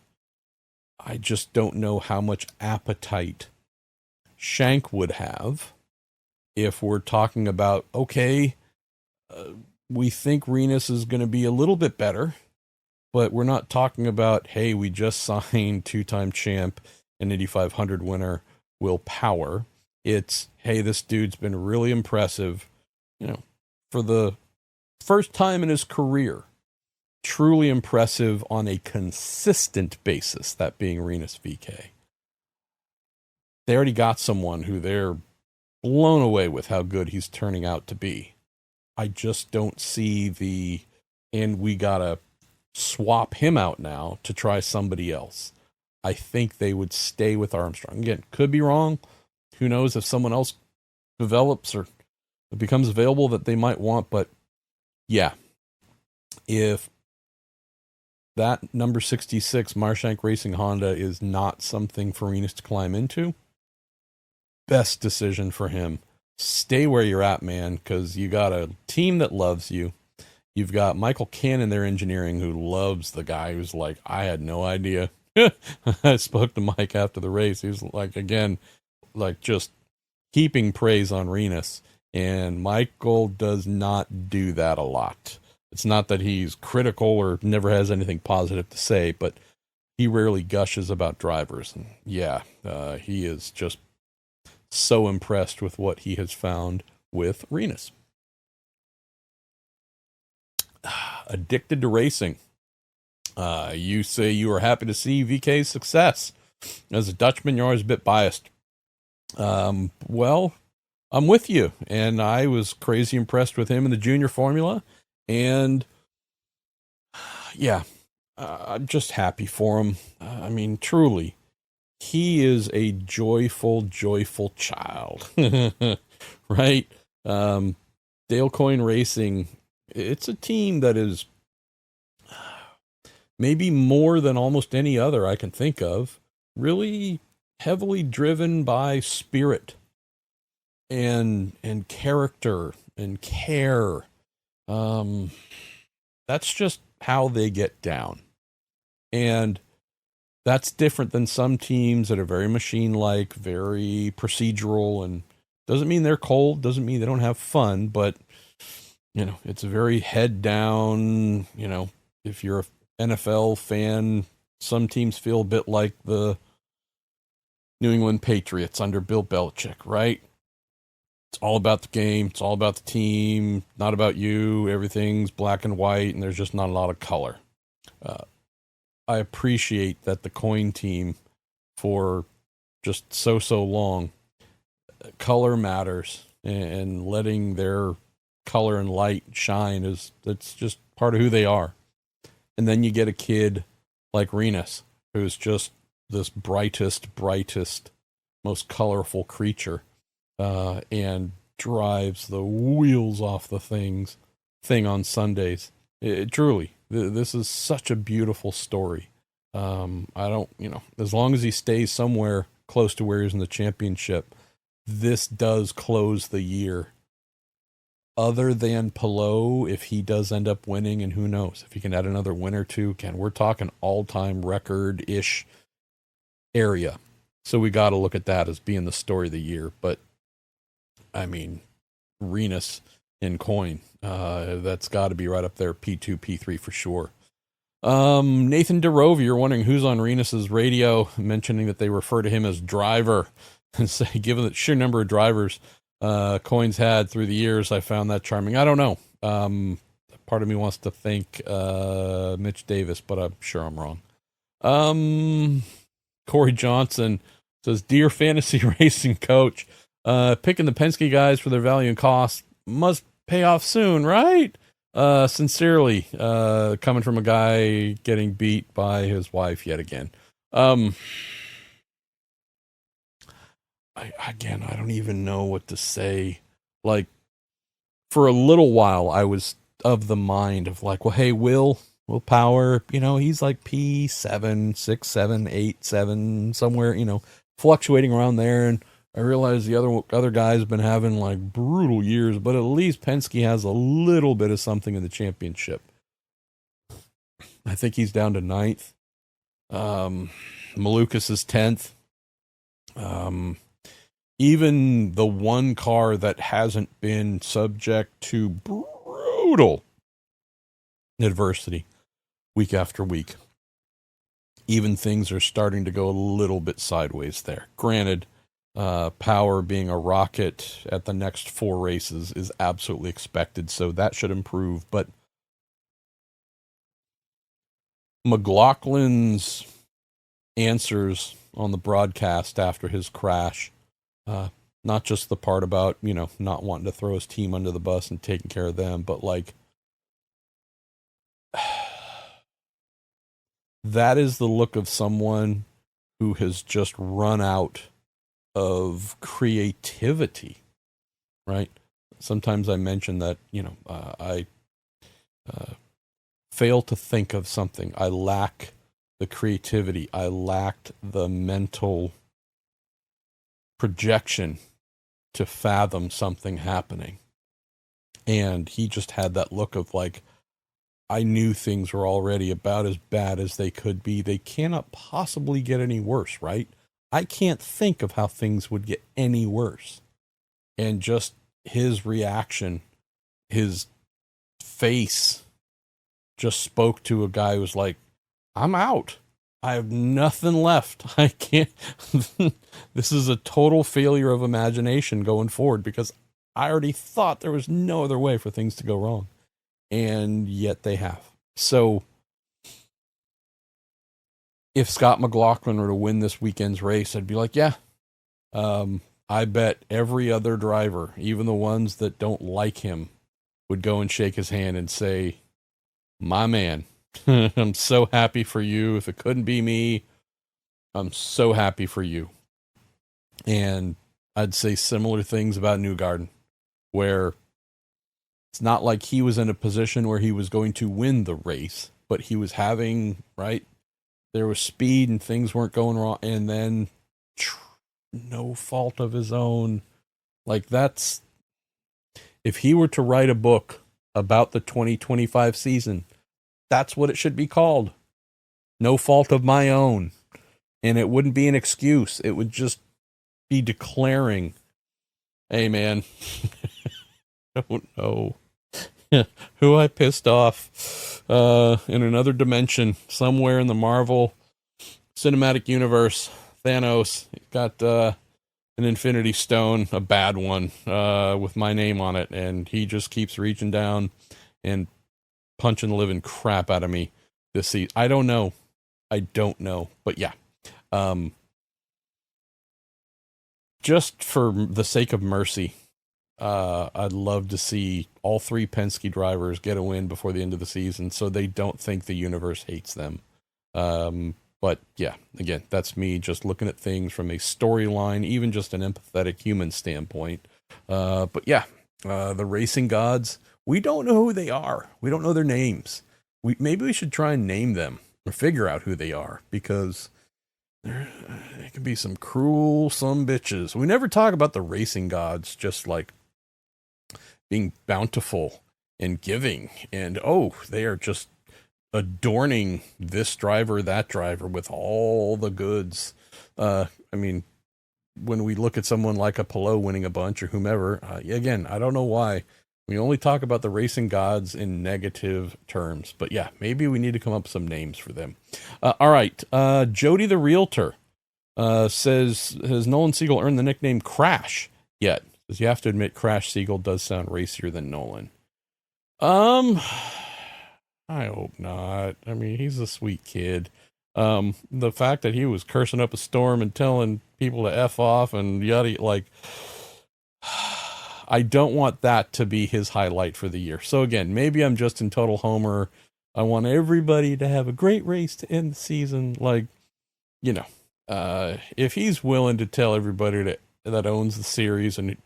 I just don't know how much appetite Shank would have if we're talking about, okay, we think Renus is going to be a little bit better, but we're not talking about, hey, we just signed two-time champ and Indy 500 winner Will Power. It's, hey, this dude's been really impressive, for the first time in his career, truly impressive on a consistent basis, that being Renus VK. They already got someone who they're blown away with how good he's turning out to be. I just don't see and we gotta swap him out now to try somebody else. I think they would stay with Armstrong. Again, could be wrong. Who knows if someone else develops or becomes available that they might want, but yeah, if that number 66 Marshank Racing Honda is not something for Renus to climb into, best decision for him. Stay where you're at, man, because you got a team that loves you. You've got Michael Cannon, their engineering, who loves the guy who's like, I had no idea. I spoke to Mike after the race. He was like, again, like just heaping praise on Renus. And Michael does not do that a lot. It's not that he's critical or never has anything positive to say, but he rarely gushes about drivers. And yeah, he is just so impressed with what he has found with Renus. Addicted to racing. You say you are happy to see VK's success. As a Dutchman, you're always a bit biased. Well, I'm with you, and I was crazy impressed with him in the junior formula, and yeah, I'm just happy for him. I mean, truly, he is a joyful, joyful child, right? Dale Coyne Racing, it's a team that is maybe more than almost any other I can think of, really heavily driven by spirit and character and care. That's just how they get down. And that's different than some teams that are very machine-like, very procedural, and doesn't mean they're cold, doesn't mean they don't have fun, but, it's a very head down, if you're an NFL fan, some teams feel a bit like the New England Patriots under Bill Belichick, right? It's all about the game. It's all about the team, not about you. Everything's black and white, and there's just not a lot of color. I appreciate that the Coyne team, for just so long, color matters, and letting their color and light shine that's just part of who they are. And then you get a kid like Renus, who's just this brightest, most colorful creature. And drives the wheels off the thing on Sundays. Truly, this is such a beautiful story. I don't, as long as he stays somewhere close to where he's in the championship, this does close the year. Other than Pelot, if he does end up winning, and who knows if he can add another win or two, we're talking all-time record-ish area. So we got to look at that as being the story of the year. But I mean, Renus in coin, that's got to be right up there, P2, P3 for sure. Nathan DeRoe, you're wondering who's on Renus's radio, mentioning that they refer to him as driver, and say, given the sheer number of drivers Coins had through the years, I found that charming. I don't know. Part of me wants to think Mitch Davis, but I'm sure I'm wrong. Corey Johnson says, "Dear fantasy racing coach, picking the Penske guys for their value and cost must pay off soon, right? Sincerely, coming from a guy getting beat by his wife yet again." I don't even know what to say. Like, for a little while, I was of the mind of like, well, hey, Will Power, he's like P7, 6, 7, 8, 7, somewhere, fluctuating around there. And I realized the other guys have been having like brutal years, but at least Penske has a little bit of something in the championship. I think he's down to 9th. Malukas is 10th. Even the one car that hasn't been subject to brutal adversity week after week, even things are starting to go a little bit sideways there. Granted, Power being a rocket at the next 4 races is absolutely expected, so that should improve. But McLaughlin's answers on the broadcast after his crash, not just the part about, not wanting to throw his team under the bus and taking care of them, but like, that is the look of someone who has just run out of creativity, right? Sometimes I mention that, I fail to think of something. I lack the creativity. I lacked the mental projection to fathom something happening. And he just had that look of like, I knew things were already about as bad as they could be. They cannot possibly get any worse, right? I can't think of how things would get any worse. And just his reaction, his face just spoke to a guy who was like, I'm out. I have nothing left. I can't. This is a total failure of imagination going forward because I already thought there was no other way for things to go wrong. And yet they have. So if Scott McLaughlin were to win this weekend's race, I'd be like, yeah, I bet every other driver, even the ones that don't like him, would go and shake his hand and say, my man, I'm so happy for you. If it couldn't be me, I'm so happy for you. And I'd say similar things about Newgarden, where it's not like he was in a position where he was going to win the race, but he was having, right? There was speed and things weren't going wrong. And then no fault of his own. Like that's, if he were to write a book about the 2025 season, that's what it should be called. No fault of my own. And it wouldn't be an excuse. It would just be declaring, hey man, I don't know who I pissed off in another dimension, somewhere in the Marvel Cinematic Universe. Thanos got an Infinity Stone, a bad one, with my name on it, and he just keeps reaching down and punching the living crap out of me this season. I don't know. But yeah. Just for the sake of mercy, I'd love to see all 3 Penske drivers get a win before the end of the season so they don't think the universe hates them. But yeah, again, that's me just looking at things from a storyline, even just an empathetic human standpoint. But yeah, the racing gods, we don't know who they are. We don't know their names. Maybe we should try and name them or figure out who they are, because It can be some cruel some bitches. We never talk about the racing gods just like being bountiful and giving, and they are just adorning this driver, that driver with all the goods. I mean, when we look at someone like a Pelot winning a bunch or whomever, again, I don't know why we only talk about the racing gods in negative terms, but yeah, maybe we need to come up with some names for them. All right. Jody the Realtor says, has Nolan Siegel earned the nickname Crash yet? Says, you have to admit Crash Siegel does sound racier than Nolan. I hope not. I mean, he's a sweet kid. The fact that he was cursing up a storm and telling people to F off and yada, like, I don't want that to be his highlight for the year. So again, maybe I'm just in total homer. I want everybody to have a great race to end the season. Like, if he's willing to tell everybody that owns the series and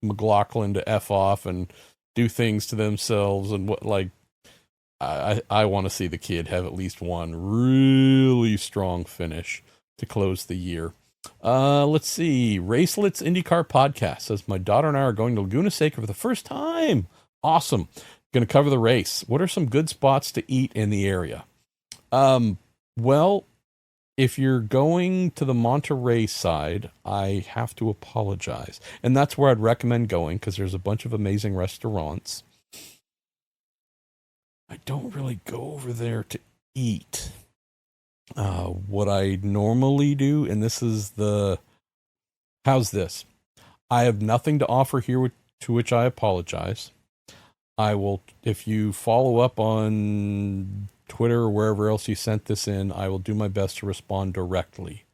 McLaughlin to F off and do things to themselves and what, like, I want to see the kid have at least one really strong finish to close the year. Let's see. Racelets IndyCar podcast says, my daughter and I are going to Laguna Seca for the first time. Awesome. Going to cover the race. What are some good spots to eat in the area? Well, if you're going to the Monterey side, I have to apologize. And that's where I'd recommend going because there's a bunch of amazing restaurants. I don't really go over there to eat. What I normally do, and this is how's this? I have nothing to offer here, to which I apologize. I will, if you follow up on Twitter or wherever else you sent this in, I will do my best to respond directly.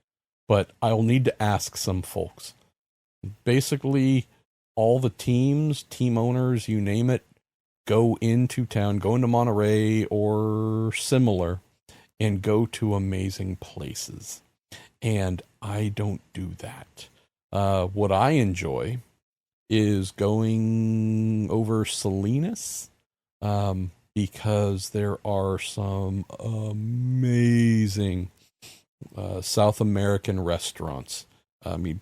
But I'll need to ask some folks. Basically, all the teams, team owners, you name it, go into town, go into Monterey or similar, and go to amazing places. And I don't do that. What I enjoy is going over Salinas, because there are some amazing South American restaurants. I mean,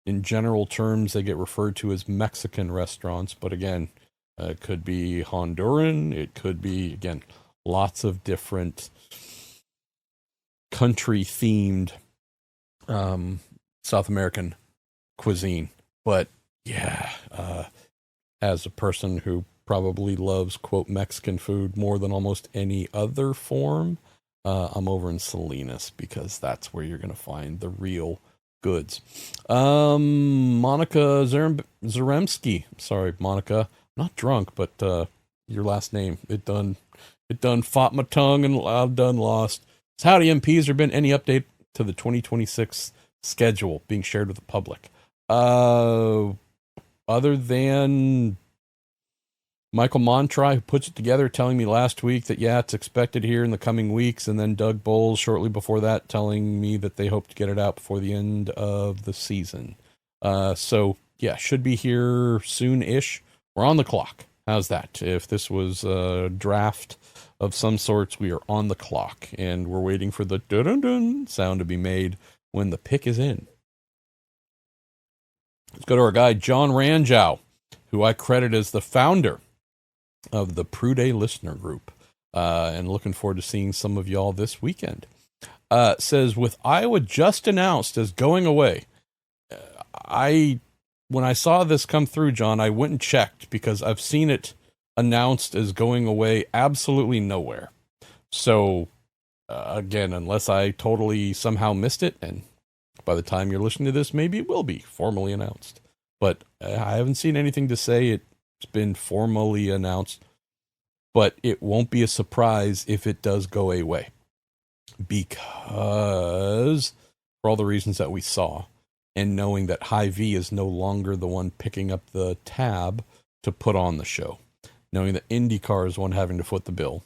in general terms, they get referred to as Mexican restaurants, but again, it could be Honduran. It could be, again, lots of different country-themed South American cuisine. But yeah, as a person who probably loves, quote, Mexican food more than almost any other form, I'm over in Salinas because that's where you're going to find the real goods. Monica Zaremski. Sorry, Monica. Not drunk, but your last name. It done fought my tongue and I've done lost. So howdy, MPs. There been any update to the 2026 schedule being shared with the public? Other than Michael Montry, who puts it together, telling me last week that, yeah, it's expected here in the coming weeks, and then Doug Bowles shortly before that telling me that they hope to get it out before the end of the season. So, yeah, should be here soon-ish. We're on the clock. How's that? If this was a draft of some sorts, we are on the clock, and we're waiting for the dun-dun-dun sound to be made when the pick is in. Let's go to our guy, John Ranjow, who I credit as the founder of the Prude Listener Group, and looking forward to seeing some of y'all this weekend. Says, with Iowa just announced as going away, when I saw this come through, John, I went and checked because I've seen it announced as going away absolutely nowhere. So, again, unless I totally somehow missed it, and by the time you're listening to this, maybe it will be formally announced. But I haven't seen anything to say it's been formally announced. But it won't be a surprise if it does go away. Because, for all the reasons that we saw, and knowing that Hy-Vee is no longer the one picking up the tab to put on the show. Knowing that IndyCar is one having to foot the bill.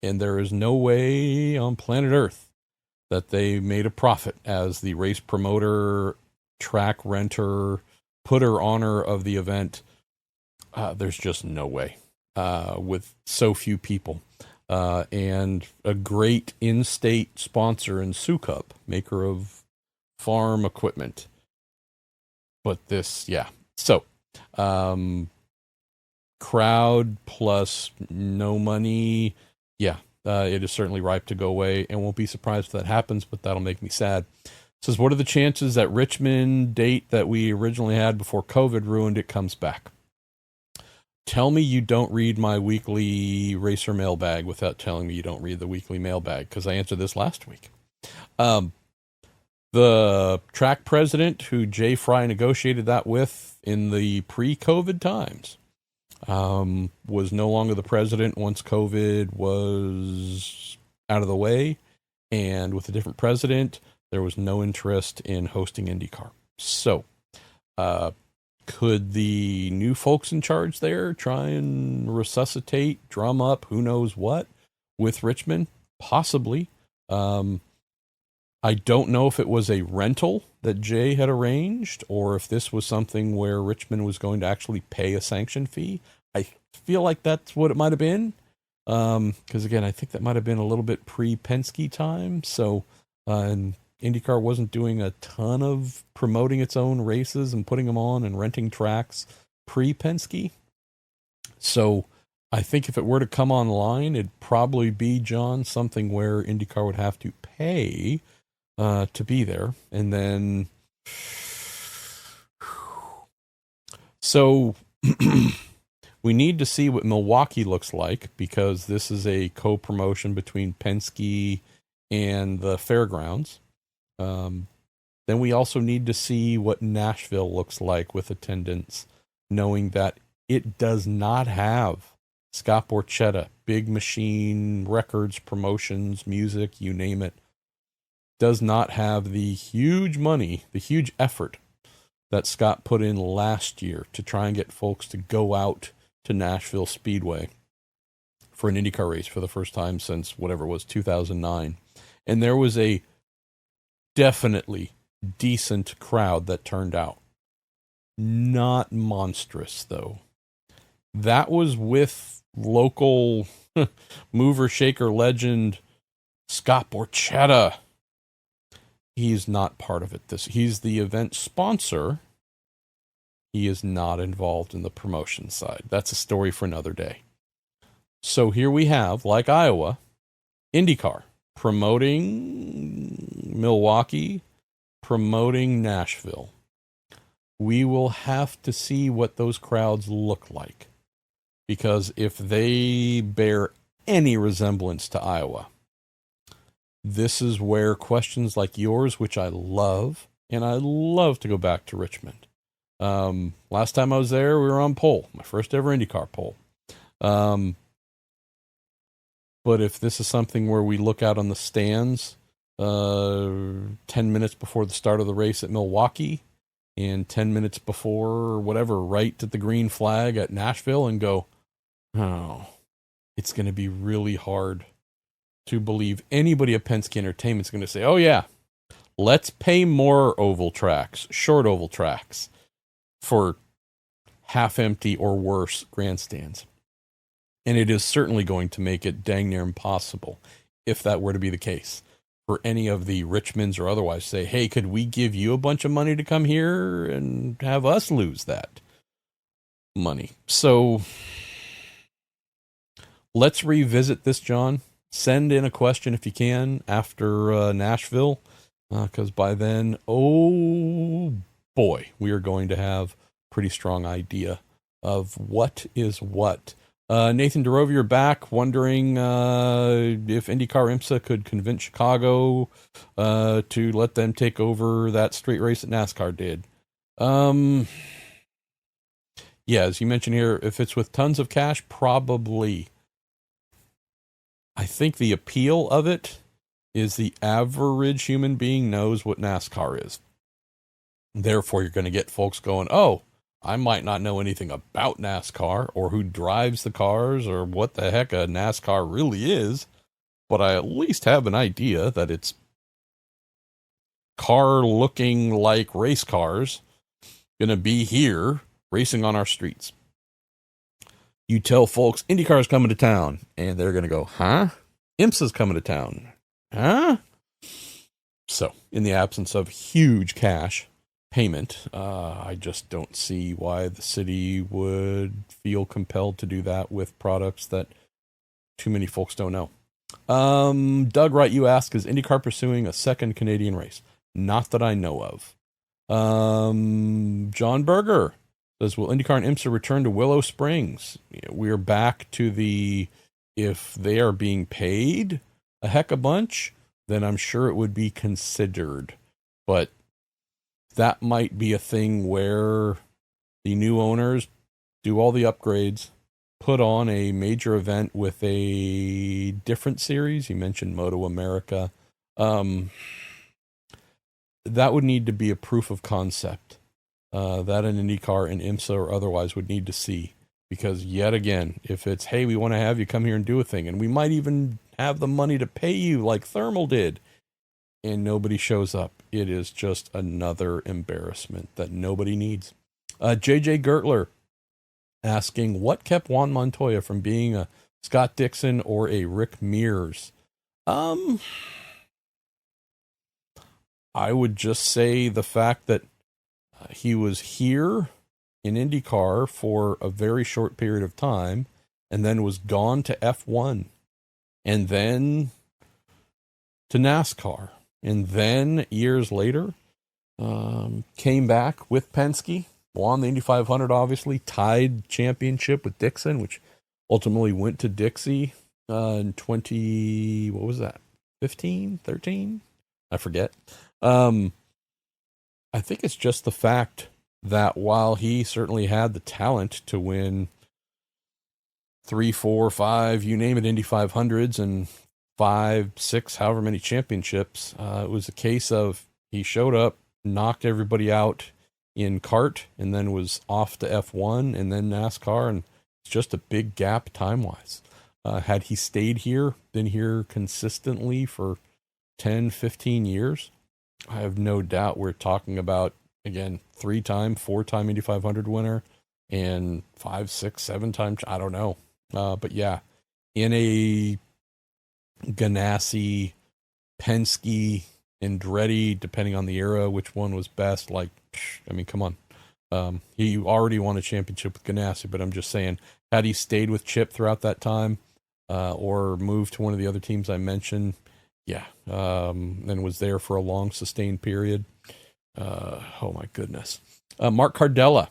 And there is no way on planet Earth that they made a profit as the race promoter, track renter, putter honor of the event. There's just no way with so few people. and a great in-state sponsor in Sukup, maker of farm equipment. But this, yeah. So, crowd plus no money, yeah, it is certainly ripe to go away, and won't be surprised if that happens, but that'll make me sad. It says, what are the chances that Richmond date that we originally had before COVID ruined it comes back? Tell me you don't read my weekly racer mailbag without telling me you don't read the weekly mailbag, because I answered this last week. The track president who Jay Fry negotiated that with in the pre-COVID times was no longer the president once COVID was out of the way. And with a different president, there was no interest in hosting IndyCar. So, could the new folks in charge there try and resuscitate, drum up, who knows what, with Richmond? Possibly. I don't know if it was a rental that Jay had arranged or if this was something where Richmond was going to actually pay a sanction fee. I feel like that's what it might have been. Because again, I think that might have been a little bit pre-Penske time. So, and IndyCar wasn't doing a ton of promoting its own races and putting them on and renting tracks pre-Penske. So I think if it were to come online, it'd probably be, John, something where IndyCar would have to pay to be there. And then, so we need to see what Milwaukee looks like, because this is a co-promotion between Penske and the fairgrounds. Then we also need to see what Nashville looks like with attendance, knowing that it does not have Scott Borchetta, big machine, records, promotions, music, you name it. Does not have the huge money, the huge effort that Scott put in last year to try and get folks to go out to Nashville Speedway for an IndyCar race for the first time since whatever it was, 2009. And there was a definitely decent crowd that turned out. Not monstrous, though. That was with local mover shaker legend Scott Borchetta. He's not part of it. He's the event sponsor. He is not involved in the promotion side. That's a story for another day. So here we have, like Iowa, IndyCar promoting Milwaukee, promoting Nashville. We will have to see what those crowds look like, because if they bear any resemblance to Iowa, this is where questions like yours, which I love, and I love to go back to Richmond. Last time I was there, we were on pole, my first ever IndyCar pole. But if this is something where we look out on the stands 10 minutes before the start of the race at Milwaukee and 10 minutes before or whatever, right at the green flag at Nashville, and go, oh, it's going to be really hard to believe anybody at Penske Entertainment is going to say, oh yeah, let's pay more oval tracks, short oval tracks, for half empty or worse grandstands. And it is certainly going to make it dang near impossible, if that were to be the case, for any of the Richmonds or otherwise say, hey, could we give you a bunch of money to come here and have us lose that money? So let's revisit this, John. Send in a question if you can after Nashville, because by then, oh boy, we are going to have a pretty strong idea of what is what. Nathan DeRovier back, wondering if IndyCar IMSA could convince Chicago to let them take over that street race that NASCAR did. Yeah, as you mentioned here, if it's with tons of cash, probably. I think the appeal of it is the average human being knows what NASCAR is. Therefore, you're going to get folks going, oh, I might not know anything about NASCAR or who drives the cars or what the heck a NASCAR really is, but I at least have an idea that it's car looking like race cars going to be here racing on our streets. You tell folks IndyCar's coming to town, and they're going to go, huh? IMSA's coming to town. Huh? So, in the absence of huge cash payment, I just don't see why the city would feel compelled to do that with products that too many folks don't know. Doug Wright, you ask, is IndyCar pursuing a second Canadian race? Not that I know of. John Berger says, will IndyCar and IMSA return to Willow Springs? We're back to the, if they are being paid a heck a bunch, then I'm sure it would be considered. But that might be a thing where the new owners do all the upgrades, put on a major event with a different series. You mentioned Moto America. That would need to be a proof of concept that an IndyCar and IMSA or otherwise would need to see. Because yet again, if it's, hey, we want to have you come here and do a thing, and we might even have the money to pay you like Thermal did, and nobody shows up, it is just another embarrassment that nobody needs. JJ Gertler asking, what kept Juan Montoya from being a Scott Dixon or a Rick Mears? I would just say the fact that he was here in IndyCar for a very short period of time and then was gone to F1 and then to NASCAR. And then years later, came back with Penske, won the Indy 500, obviously, tied championship with Dixon, which ultimately went to Dixie in 20, what was that, 15, 13? I forget. I think it's just the fact that while he certainly had the talent to win 3, 4, 5, you name it, Indy 500s and 5, 6, however many championships, it was a case of he showed up, knocked everybody out in kart, and then was off to F1 and then NASCAR, and it's just a big gap time-wise. Had he stayed here, been here consistently for 10, 15 years, I have no doubt we're talking about, again, 3-time, 4-time Indy 500 winner and 5, 6, 7-time, I don't know. But yeah, in a Ganassi, Penske, Andretti, depending on the era, which one was best. Like, I mean, come on. He already won a championship with Ganassi, but I'm just saying, had he stayed with Chip throughout that time, or moved to one of the other teams I mentioned, yeah, and was there for a long, sustained period. Oh my goodness. Mark Cardella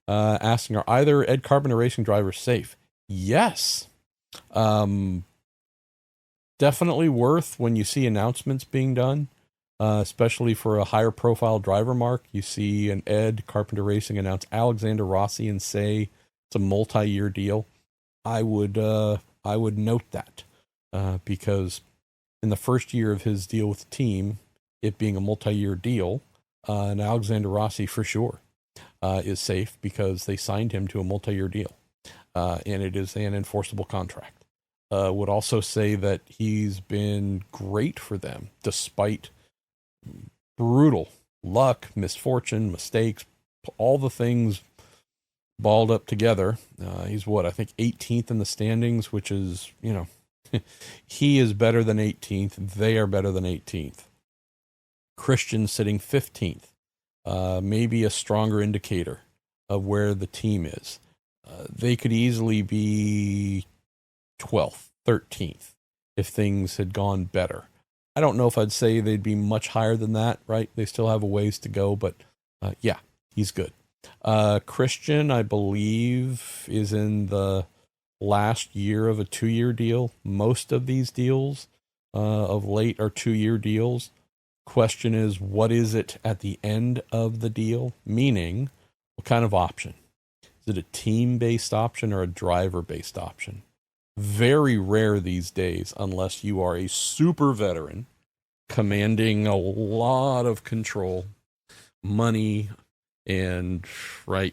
asking, are either Ed Carpenter racing drivers safe? Yes. Definitely worth when you see announcements being done, especially for a higher profile driver, Mark. You see an Ed Carpenter Racing announce Alexander Rossi and say it's a multi-year deal. I would note that because in the first year of his deal with the team, it being a multi-year deal, and Alexander Rossi for sure is safe because they signed him to a multi-year deal, and it is an enforceable contract. Would also say that he's been great for them, despite brutal luck, misfortune, mistakes, all the things balled up together. He's I think 18th in the standings, which is, he is better than 18th. They are better than 18th. Christian sitting 15th, maybe a stronger indicator of where the team is. They could easily be 12th, 13th, if things had gone better. I don't know if I'd say they'd be much higher than that, right? They still have a ways to go, but yeah, he's good. Christian, I believe, is in the last year of a 2-year deal. Most of these deals of late are 2-year deals. Question is, what is it at the end of the deal? Meaning, what kind of option? Is it a team-based option or a driver-based option? Very rare these days, unless you are a super veteran commanding a lot of control, money, and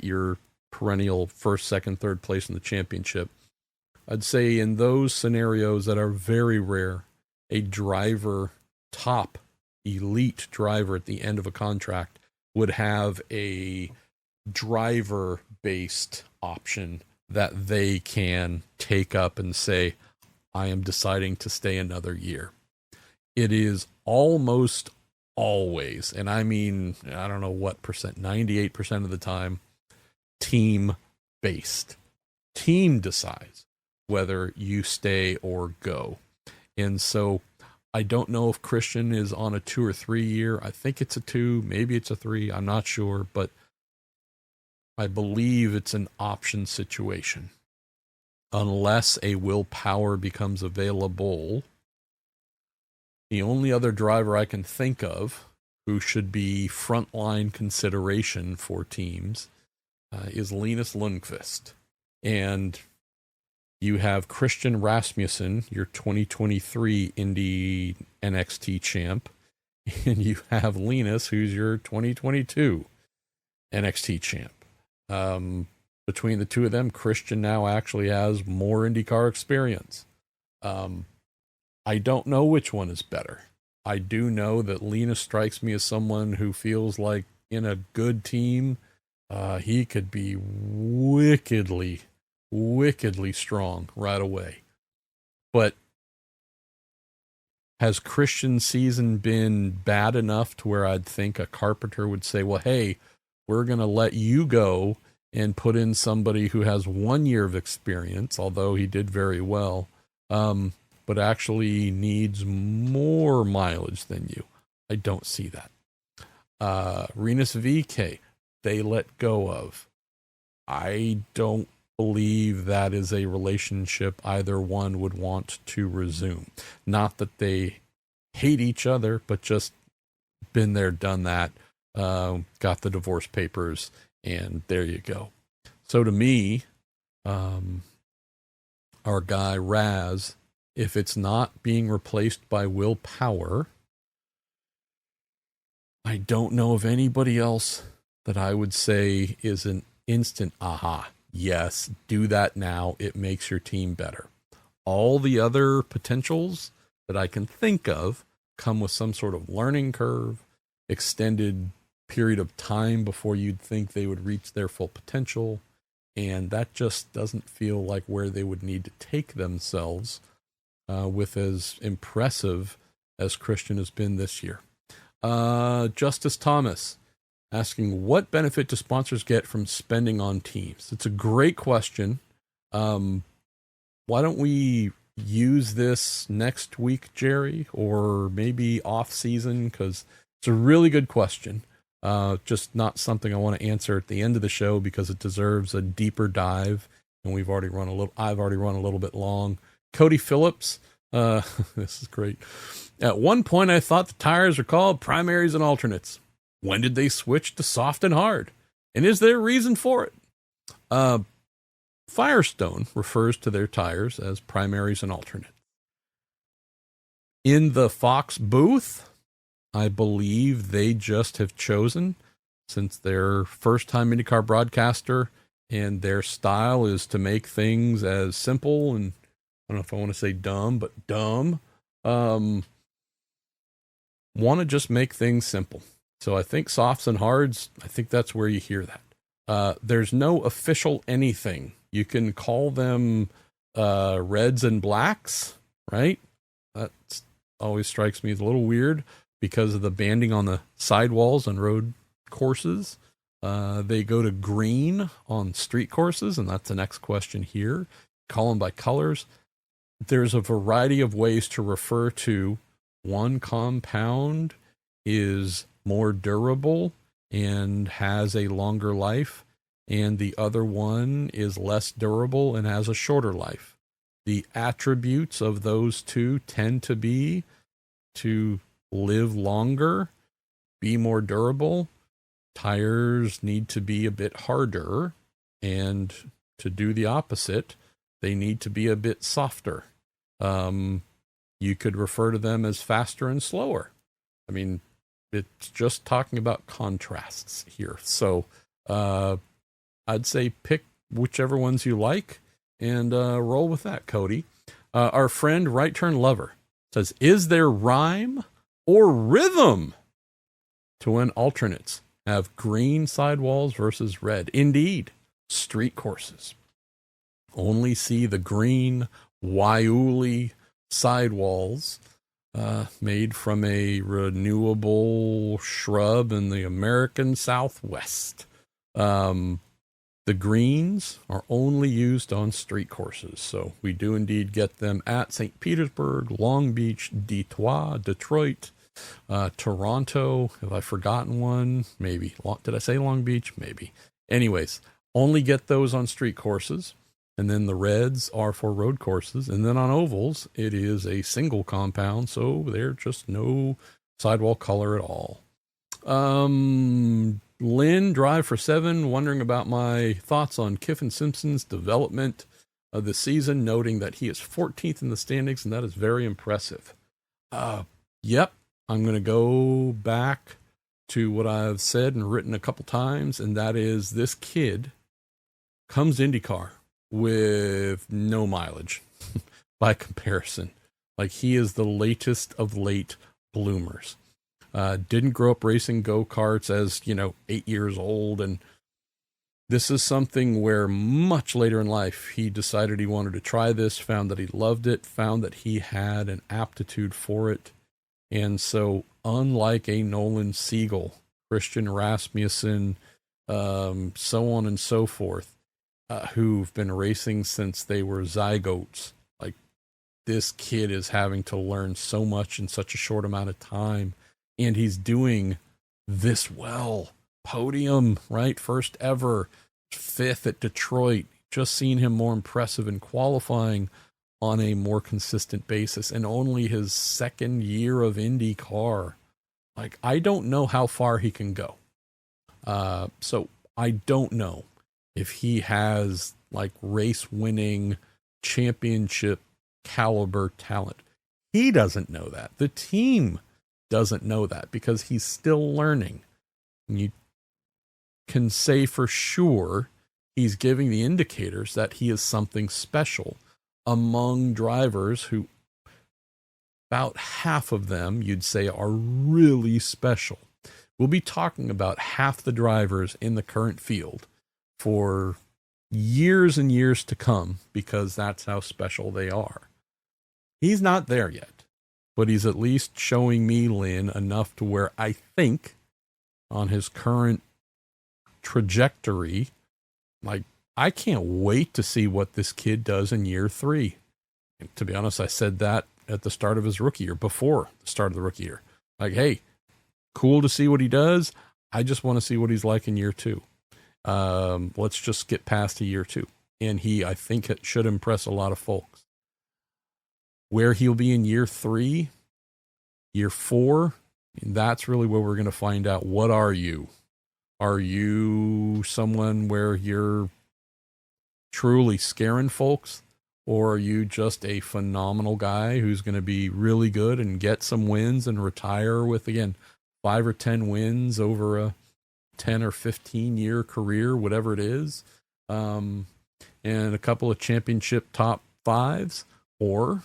your perennial first, second, third place in the championship. I'd say in those scenarios that are very rare, a driver, top elite driver at the end of a contract would have a driver-based option that they can take up and say, I am deciding to stay another year. It is almost always, and I mean, I don't know what percent, 98% of the time, team based. Team decides whether you stay or go. And so I don't know if Christian is on a 2 or 3 year. I think it's a 2, maybe it's a 3. I'm not sure, but I believe it's an option situation. Unless a willpower becomes available, the only other driver I can think of who should be frontline consideration for teams is Linus Lundqvist. And you have Christian Rasmussen, your 2023 Indy NXT champ, and you have Linus, who's your 2022 NXT champ. Between the two of them, Christian now actually has more IndyCar experience. I don't know which one is better. I do know that Linus strikes me as someone who feels like in a good team, he could be wickedly strong right away. But has Christian's season been bad enough to where I'd think a Carpenter would say, well, hey, we're going to let you go and put in somebody who has 1 year of experience, although he did very well, but actually needs more mileage than you. I don't see that. Rinus VeeKay, they let go of. I don't believe that is a relationship either one would want to resume. Not that they hate each other, but just been there, done that, got the divorce papers, and there you go. So to me, our guy Raz, if it's not being replaced by willpower, I don't know of anybody else that I would say is an instant aha. Yes, do that now. It makes your team better. All the other potentials that I can think of come with some sort of learning curve, extended period of time before you'd think they would reach their full potential. And that just doesn't feel like where they would need to take themselves with as impressive as Christian has been this year. Justice Thomas asking, what benefit do sponsors get from spending on teams? It's a great question. Why don't we use this next week, Jerry, or maybe off season? Because it's a really good question. Just not something I want to answer at the end of the show because it deserves a deeper dive. And I've already run a little bit long. Cody Phillips, this is great. At one point, I thought the tires are called primaries and alternates. When did they switch to soft and hard? And is there a reason for it? Firestone refers to their tires as primaries and alternates. In the Fox booth, I believe they just have chosen, since they're first-time IndyCar broadcaster, and their style is to make things as simple and, I don't know if I want to say dumb, but dumb, want to just make things simple. So I think softs and hards, I think that's where you hear that. There's no official anything. You can call them reds and blacks, right? That always strikes me as a little weird because of the banding on the sidewalls on road courses. They go to green on street courses, and that's the next question here. Call them by colors. There's a variety of ways to refer to one compound is more durable and has a longer life, and the other one is less durable and has a shorter life. The attributes of those two tend to be to live longer, be more durable. Tires need to be a bit harder, and to do the opposite, they need to be a bit softer. You could refer to them as faster and slower. I mean, it's just talking about contrasts here. So I'd say pick whichever ones you like and roll with that, Cody. Our friend Right Turn Lover says, is there rhyme or rhythm to when alternates have green sidewalls versus red? Indeed, street courses. only see the green Waiuli sidewalls made from a renewable shrub in the American Southwest. The greens are only used on street courses, so we do indeed get them at St. Petersburg, Long Beach, Detroit, Toronto. Have I forgotten one? Maybe. Did I say Long Beach? Maybe. Anyways, only get those on street courses, and then the reds are for road courses, and then on ovals, it is a single compound, so they're just no sidewall color at all. Lynn, Drive for 7, wondering about my thoughts on Kiffin Simpson's development of the season, noting that he is 14th in the standings, and that is very impressive. Yep, I'm going to go back to what I've said and written a couple times, and that is this kid comes to IndyCar with no mileage by comparison. Like, he is the latest of late bloomers. Didn't grow up racing go-karts as, 8 years old. And this is something where much later in life, he decided he wanted to try this, found that he loved it, found that he had an aptitude for it. And so, unlike a Nolan Siegel, Christian Rasmussen, so on and so forth, who've been racing since they were zygotes, like, this kid is having to learn so much in such a short amount of time. And he's doing this well. Podium, right? First ever. 5th at Detroit. Just seen him more impressive in qualifying on a more consistent basis. And only his second year of IndyCar. Like, I don't know how far he can go. So I don't know if he has, like, race-winning, championship caliber talent. He doesn't know that. The team doesn't know that because he's still learning. And you can say for sure he's giving the indicators that he is something special among drivers who, about half of them, you'd say, are really special. We'll be talking about half the drivers in the current field for years and years to come because that's how special they are. He's not there yet. But he's at least showing me, Lynn, enough to where I think on his current trajectory, like, I can't wait to see what this kid does in year 3. And to be honest, I said that at the start of his rookie year, before the start of the rookie year. Like, hey, cool to see what he does. I just want to see what he's like in year 2. Let's just get past to year 2. And I think it should impress a lot of folks. Where he'll be in year 3, year 4, and that's really where we're going to find out. What are you? Are you someone where you're truly scaring folks? Or are you just a phenomenal guy who's going to be really good and get some wins and retire with, again, 5 or 10 wins over a 10 or 15 year career, whatever it is, and a couple of championship top 5s? Or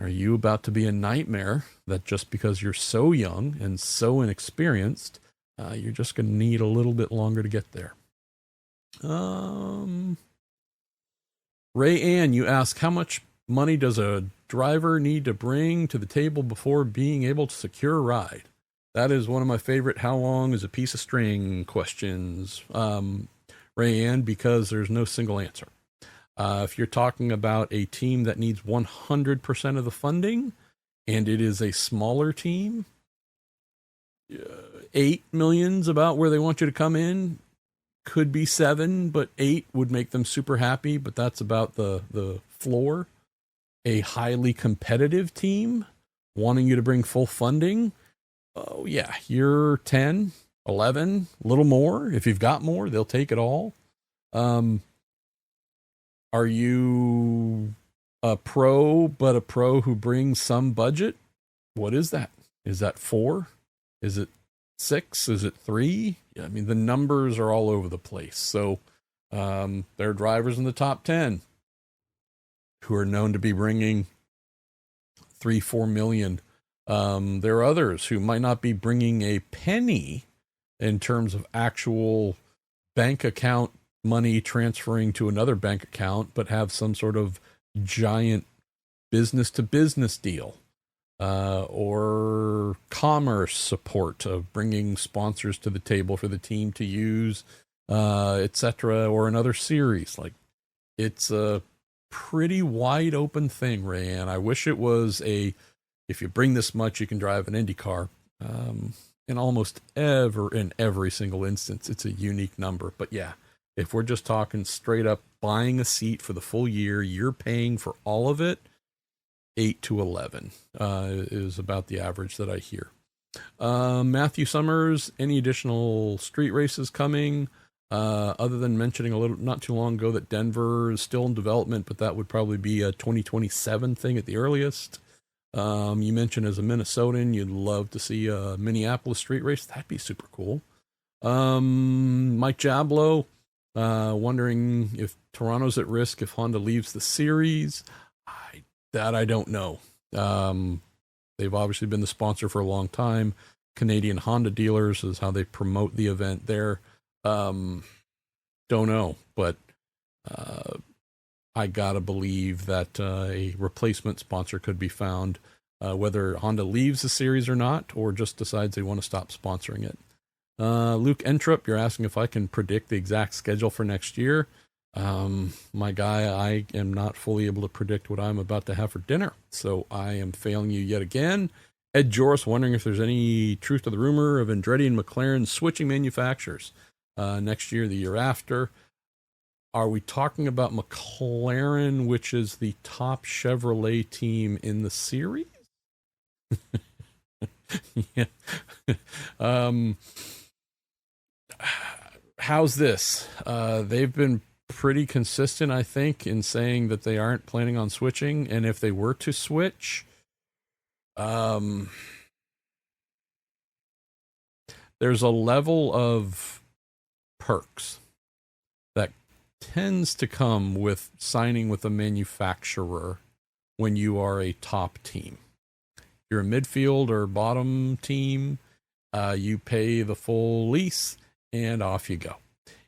are you about to be a nightmare that just because you're so young and so inexperienced, you're just going to need a little bit longer to get there? Ray Ann, you ask, how much money does a driver need to bring to the table before being able to secure a ride? That is one of my favorite how long is a piece of string questions, Ray Ann, because there's no single answer. If you're talking about a team that needs 100% of the funding and it is a smaller team, 8 million's about where they want you to come in. Could be 7, but 8 would make them super happy, but that's about the floor. A highly competitive team wanting you to bring full funding, oh yeah, you're 10, 11, a little more. If you've got more, they'll take it all. Are you a pro, but a pro who brings some budget? What is that? Is that 4? Is it 6? Is it 3? I mean, the numbers are all over the place. So there are drivers in the top 10 who are known to be bringing 3-4 million. There are others who might not be bringing a penny in terms of actual bank account money transferring to another bank account, but have some sort of giant business to business deal, or commerce support of bringing sponsors to the table for the team to use, etc., or another series. Like, it's a pretty wide open thing, Rayanne. I wish it was if you bring this much, you can drive an IndyCar. In almost in every single instance, it's a unique number. But yeah, if we're just talking straight up buying a seat for the full year, you're paying for all of it. 8 to 11 is about the average that I hear. Matthew Summers, any additional street races coming? Other than mentioning not too long ago that Denver is still in development, but that would probably be a 2027 thing at the earliest. You mentioned as a Minnesotan, you'd love to see a Minneapolis street race. That'd be super cool. Mike Jablow, wondering if Toronto's at risk if Honda leaves the series. I don't know. They've obviously been the sponsor for a long time. Canadian Honda dealers is how they promote the event there. Don't know, but I gotta believe that a replacement sponsor could be found, whether Honda leaves the series or not, or just decides they want to stop sponsoring it. Luke Entrup, you're asking if I can predict the exact schedule for next year. My guy, I am not fully able to predict what I'm about to have for dinner, so I am failing you yet again. Ed Joris wondering if there's any truth to the rumor of Andretti and McLaren switching manufacturers next year, the year after. Are we talking about McLaren, which is the top Chevrolet team in the series? Yeah. How's this? They've been pretty consistent, I think, in saying that they aren't planning on switching. And if they were to switch, there's a level of perks that tends to come with signing with a manufacturer when you are a top team. You're a midfield or bottom team, you pay the full lease and off you go.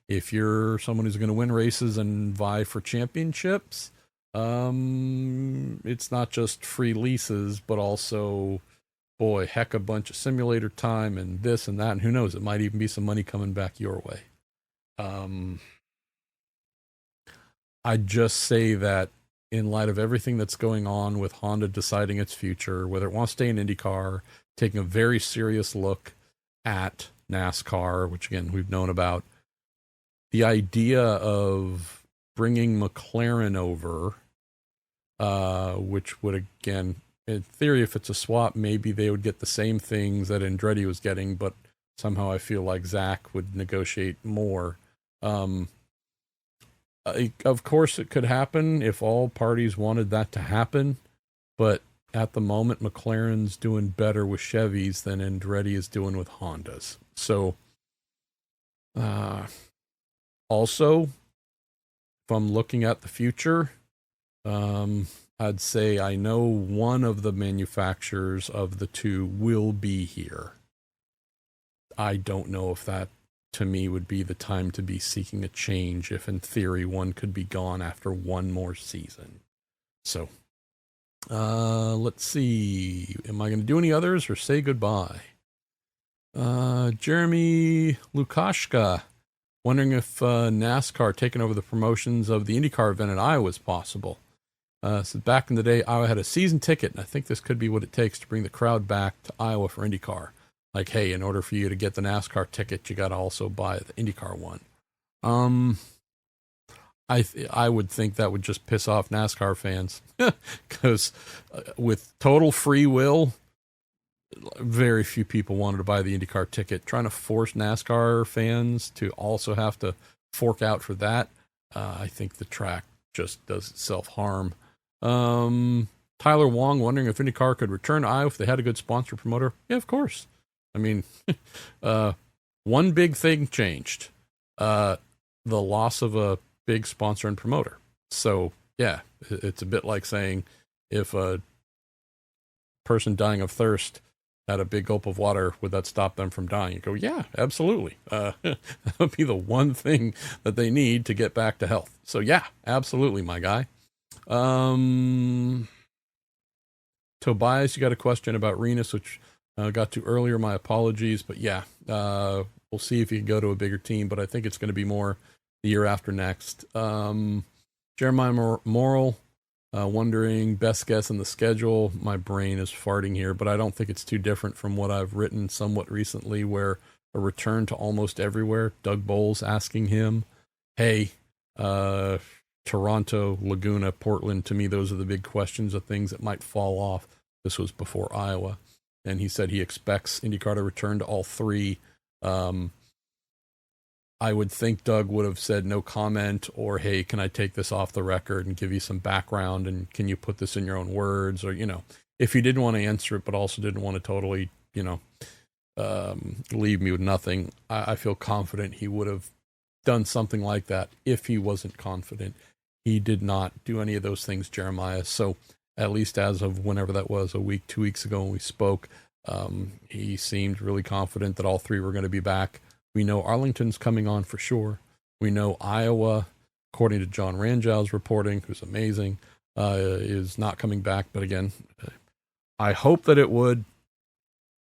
If you're someone who's going to win races and vie for championships, it's not just free leases, but also, boy, heck, a bunch of simulator time and this and that, and who knows, it might even be some money coming back your way. I'd just say that in light of everything that's going on with Honda deciding its future, whether it wants to stay in IndyCar, taking a very serious look at NASCAR, which again, we've known about, the idea of bringing McLaren over, which would, again, in theory, if it's a swap, maybe they would get the same things that Andretti was getting, but somehow I feel like Zach would negotiate more. Of course, it could happen if all parties wanted that to happen, but at the moment, McLaren's doing better with Chevys than Andretti is doing with Hondas. So, also, if I'm looking at the future, I'd say I know one of the manufacturers of the two will be here. I don't know if that, to me, would be the time to be seeking a change, if in theory one could be gone after one more season. So, let's see. Am I going to do any others or say goodbye? Jeremy Lukashka, wondering if NASCAR taking over the promotions of the IndyCar event in Iowa is possible. So back in the day, Iowa had a season ticket, and I think this could be what it takes to bring the crowd back to Iowa for IndyCar. Like, hey, in order for you to get the NASCAR ticket, you got to also buy the IndyCar one. I would think that would just piss off NASCAR fans, because with total free will, very few people wanted to buy the IndyCar ticket. Trying to force NASCAR fans to also have to fork out for that, I think the track just does itself harm. Tyler Wong wondering if IndyCar could return to Iowa if they had a good sponsor promoter. Yeah, of course. I mean, one big thing changed. The loss of a big sponsor and promoter. So, yeah, it's a bit like saying if a person dying of thirst had a big gulp of water, would that stop them from dying? You go, yeah, absolutely. That would be the one thing that they need to get back to health. So yeah, absolutely, my guy. Tobias, you got a question about Renus, which I got to earlier. My apologies, but yeah, we'll see if you can go to a bigger team, but I think it's going to be more the year after next. Jeremiah Morrill, wondering best guess in the schedule. My brain is farting here, but I don't think it's too different from what I've written somewhat recently, where a return to almost everywhere. Doug Bowles asking him, hey, Toronto, Laguna, Portland, to me, those are the big questions of things that might fall off. This was before Iowa. And he said he expects IndyCar to return to all three. I would think Doug would have said no comment, or, hey, can I take this off the record and give you some background, and can you put this in your own words? Or, if he didn't want to answer it, but also didn't want to totally, leave me with nothing, I feel confident he would have done something like that if he wasn't confident. He did not do any of those things, Jeremiah. So at least as of whenever that was, a week, 2 weeks ago when we spoke, he seemed really confident that all three were going to be back. We know Arlington's coming on for sure. We know Iowa, according to John Rangow's reporting, who's amazing, is not coming back. But again, I hope that it would.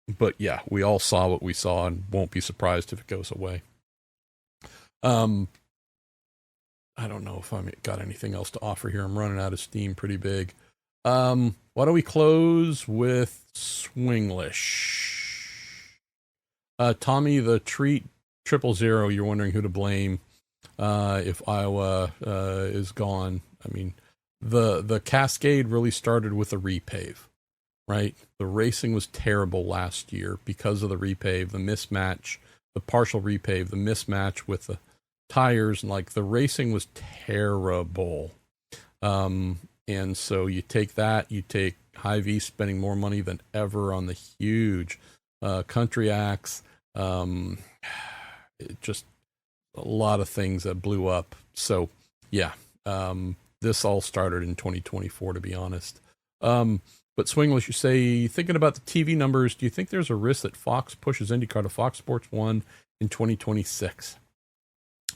But yeah, we all saw what we saw and won't be surprised if it goes away. I don't know if I've got anything else to offer here. I'm running out of steam pretty big. Why don't we close with Swinglish? Tommy the Treat 000, you're wondering who to blame if Iowa is gone. I mean, the cascade really started with the repave, right? The racing was terrible last year because of the repave, the mismatch, the partial repave, the mismatch with the tires, and like the racing was terrible. And so you take that, you take Hy-Vee spending more money than ever on the huge country acts, just a lot of things that blew up. So yeah, this all started in 2024, to be honest. But Swinglish, you say, thinking about the TV numbers, do you think there's a risk that Fox pushes IndyCar to Fox Sports 1 in 2026?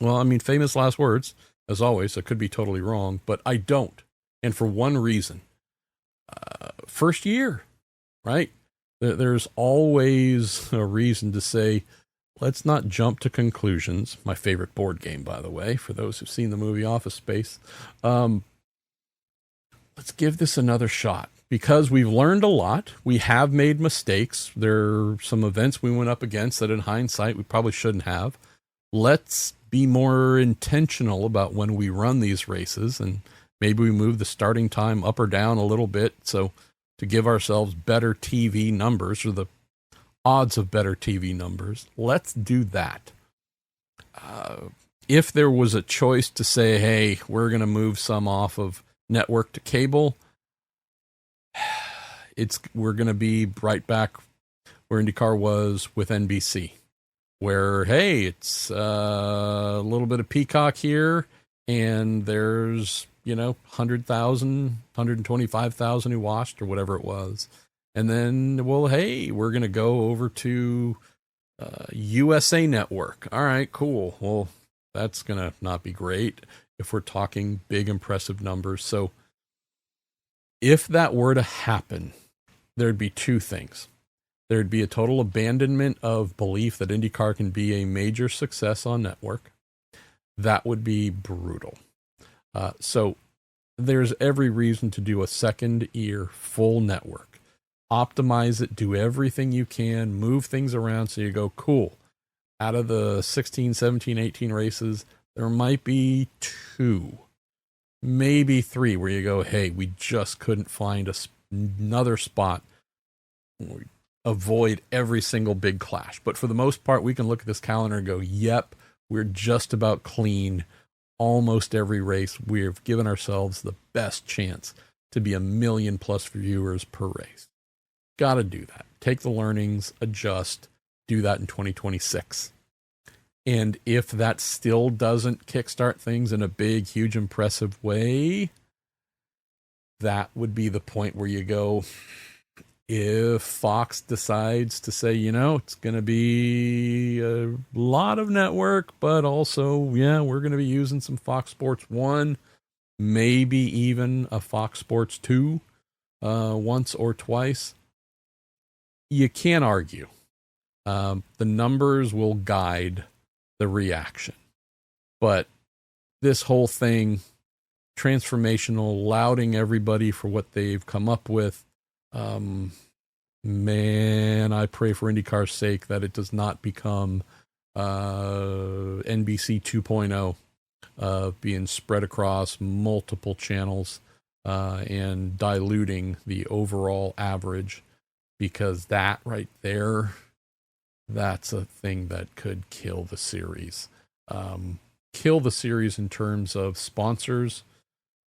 Well, I mean, famous last words, as always. I could be totally wrong, but I don't. And for one reason. First year, right? There's always a reason to say, let's not jump to conclusions. My favorite board game, by the way, for those who've seen the movie Office Space. Let's give this another shot. Because we've learned a lot. We have made mistakes. There are some events we went up against that in hindsight we probably shouldn't have. Let's be more intentional about when we run these races, and maybe we move the starting time up or down a little bit, so to give ourselves better TV numbers, or the odds of better TV numbers. Let's do that. If there was a choice to say, hey, we're going to move some off of network to cable, we're going to be right back where IndyCar was with NBC, where, hey, it's a little bit of Peacock here, and there's, 100,000, 125,000 who watched, or whatever it was. And then, well, hey, we're going to go over to USA Network. All right, cool. Well, that's going to not be great if we're talking big, impressive numbers. So if that were to happen, there'd be two things. There'd be a total abandonment of belief that IndyCar can be a major success on network. That would be brutal. So there's every reason to do a second year full network. Optimize it, do everything you can, move things around so you go, cool. Out of the 16, 17, 18 races, there might be 2, maybe 3 where you go, hey, we just couldn't find another spot. We avoid every single big clash. But for the most part, we can look at this calendar and go, yep, we're just about clean. Almost every race, we've given ourselves the best chance to be 1 million+ viewers per race. Got to do that. Take the learnings, adjust, do that in 2026. And if that still doesn't kickstart things in a big, huge, impressive way, that would be the point where you go, If Fox decides to say, it's going to be a lot of network, but also, yeah, we're going to be using some Fox Sports 1, maybe even a Fox Sports 2 once or twice, you can't argue. The numbers will guide the reaction. But this whole thing, transformational, lauding everybody for what they've come up with, man, I pray for IndyCar's sake that it does not become NBC 2.0, being spread across multiple channels and diluting the overall average, because that right there, that's a thing that could kill the series. Kill the series in terms of sponsors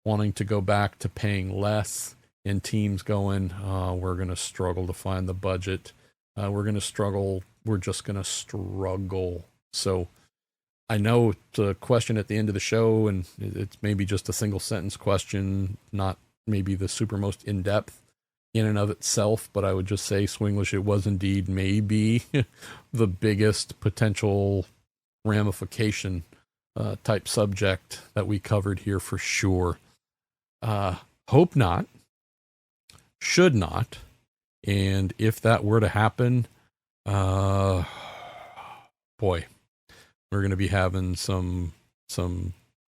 wanting to go back to paying less, and teams going, we're going to struggle to find the budget. We're going to struggle. We're just going to struggle. So I know it's a question at the end of the show, and it's maybe just a single sentence question, not maybe the super most in-depth in and of itself, but I would just say, Swinglish, it was indeed maybe the biggest potential ramification type subject that we covered here for sure. Hope not. Should not. And if that were to happen, boy, we're going to be having some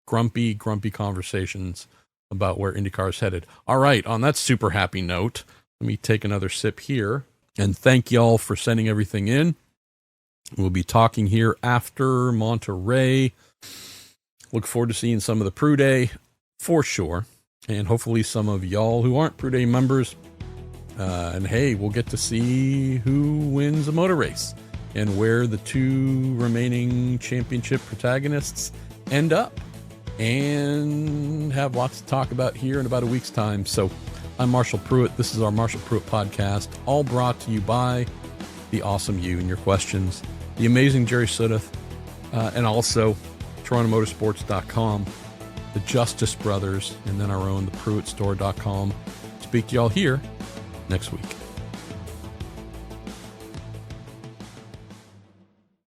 grumpy conversations about where IndyCar is headed. All right, on that super happy note, let me take another sip here. And thank y'all for sending everything in. We'll be talking here after Monterey. Look forward to seeing some of the Prue Day for sure. And hopefully some of y'all who aren't Prue Day members. And hey, we'll get to see who wins a motor race and where the two remaining championship protagonists end up. And have lots to talk about here in about a week's time. So I'm Marshall Pruitt. This is our Marshall Pruitt podcast, all brought to you by the awesome you and your questions, the amazing Jerry Sudduth, and also TorontoMotorsports.com, the Justice Brothers, and then our own, the PruittStore.com. Speak to y'all here next week.